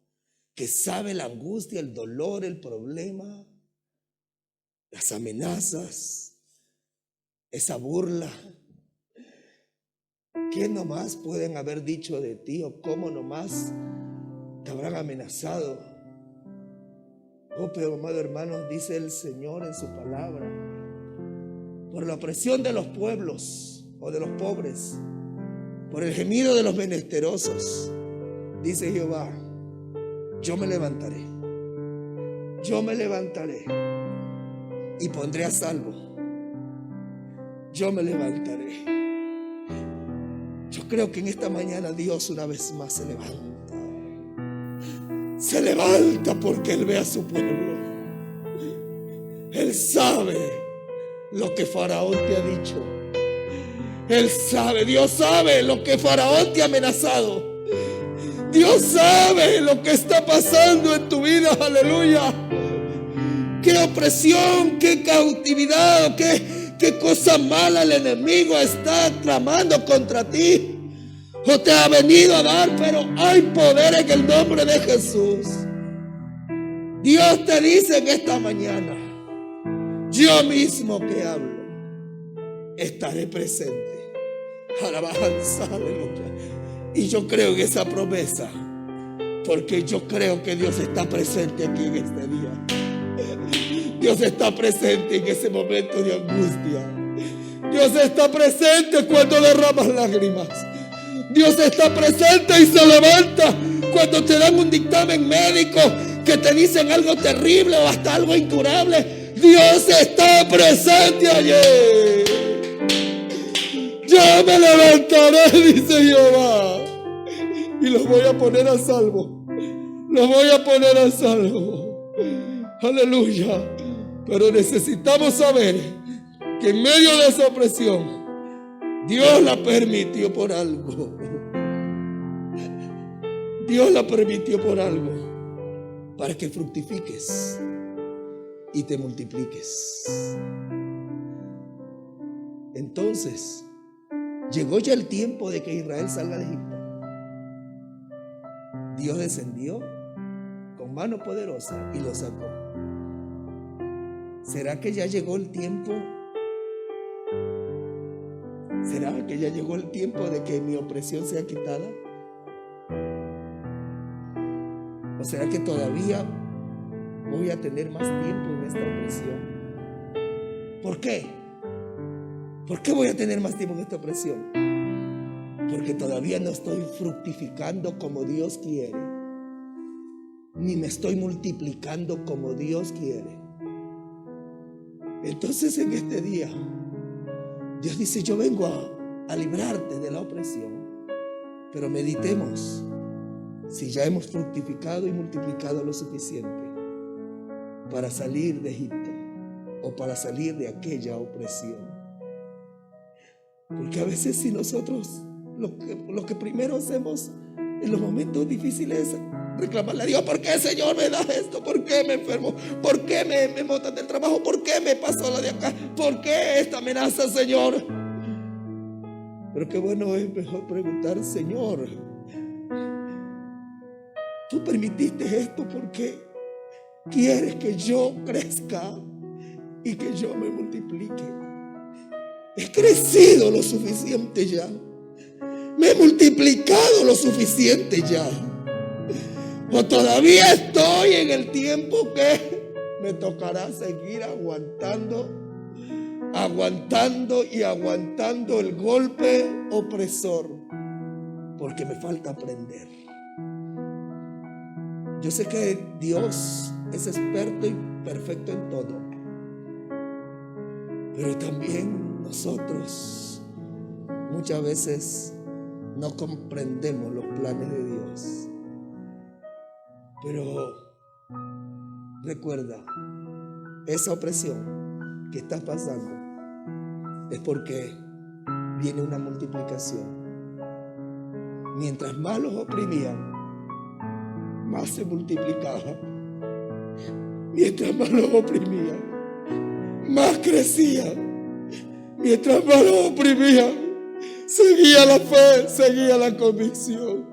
que sabe la angustia, el dolor, el problema, las amenazas, esa burla. ¿Qué nomás pueden haber dicho de ti o cómo nomás te habrán amenazado? Oh, pero amado hermano, dice el Señor en su palabra, por la opresión de los pueblos o de los pobres, por el gemido de los menesterosos, dice Jehová, yo me levantaré y pondré a salvo. Yo me levantaré. Yo creo que en esta mañana Dios una vez más se levanta. Se levanta porque Él ve a su pueblo. Él sabe lo que Faraón te ha dicho. Él sabe, Dios sabe lo que Faraón te ha amenazado. Dios sabe lo que está pasando en tu vida, aleluya. Qué opresión, qué cautividad, qué cosa mala el enemigo está tramando contra ti o te ha venido a dar, pero hay poder en el nombre de Jesús. Dios te dice en esta mañana, yo mismo que hablo, estaré presente. Alabanza, aleluya. Y yo creo en esa promesa, porque yo creo que Dios está presente aquí en este día. Dios está presente en ese momento de angustia. Dios está presente cuando derramas lágrimas. Dios está presente y se levanta cuando te dan un dictamen médico que te dicen algo terrible o hasta algo incurable. Dios está presente allí. Yo me levantaré, dice Jehová, y los voy a poner a salvo. Los voy a poner a salvo. Aleluya. Pero necesitamos saber que en medio de esa opresión, Dios la permitió por algo. Dios la permitió por algo, para que fructifiques y te multipliques. Entonces, llegó ya el tiempo de que Israel salga de Egipto. Dios descendió con mano poderosa y lo sacó. ¿Será que ya llegó el tiempo? ¿Será que ya llegó el tiempo de que mi opresión sea quitada? ¿O será que todavía voy a tener más tiempo en esta opresión? ¿Por qué? ¿Por qué voy a tener más tiempo en esta opresión? Porque todavía no estoy fructificando como Dios quiere, ni me estoy multiplicando como Dios quiere. Entonces en este día Dios dice, yo vengo a librarte de la opresión, pero meditemos si ya hemos fructificado y multiplicado lo suficiente para salir de Egipto o para salir de aquella opresión. Porque a veces si nosotros lo que primero hacemos en los momentos difíciles es reclamarle a Dios, ¿por qué, Señor, me das esto? ¿Por qué me enfermo? ¿Por qué me botan del trabajo? ¿Por qué me pasó la de acá? ¿Por qué esta amenaza, Señor? Pero qué bueno es mejor preguntar, Señor, tú permitiste esto porque quieres que yo crezca y que yo me multiplique. He crecido lo suficiente ya. Me he multiplicado lo suficiente ya. O todavía estoy en el tiempo que me tocará seguir aguantando y aguantando el golpe opresor, porque me falta aprender. Yo sé que Dios es experto y perfecto en todo, pero también nosotros muchas veces no comprendemos los planes de Dios. Pero recuerda, esa opresión que estás pasando es porque viene una multiplicación. Mientras más los oprimían, más se multiplicaba. Mientras más los oprimían, más crecía. Mientras más los oprimían, seguía la fe, seguía la convicción.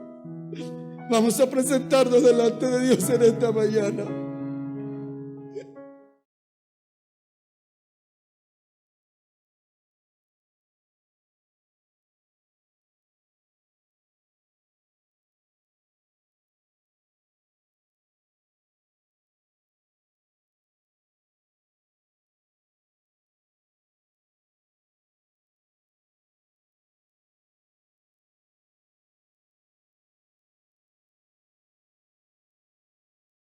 Vamos a presentarnos delante de Dios en esta mañana.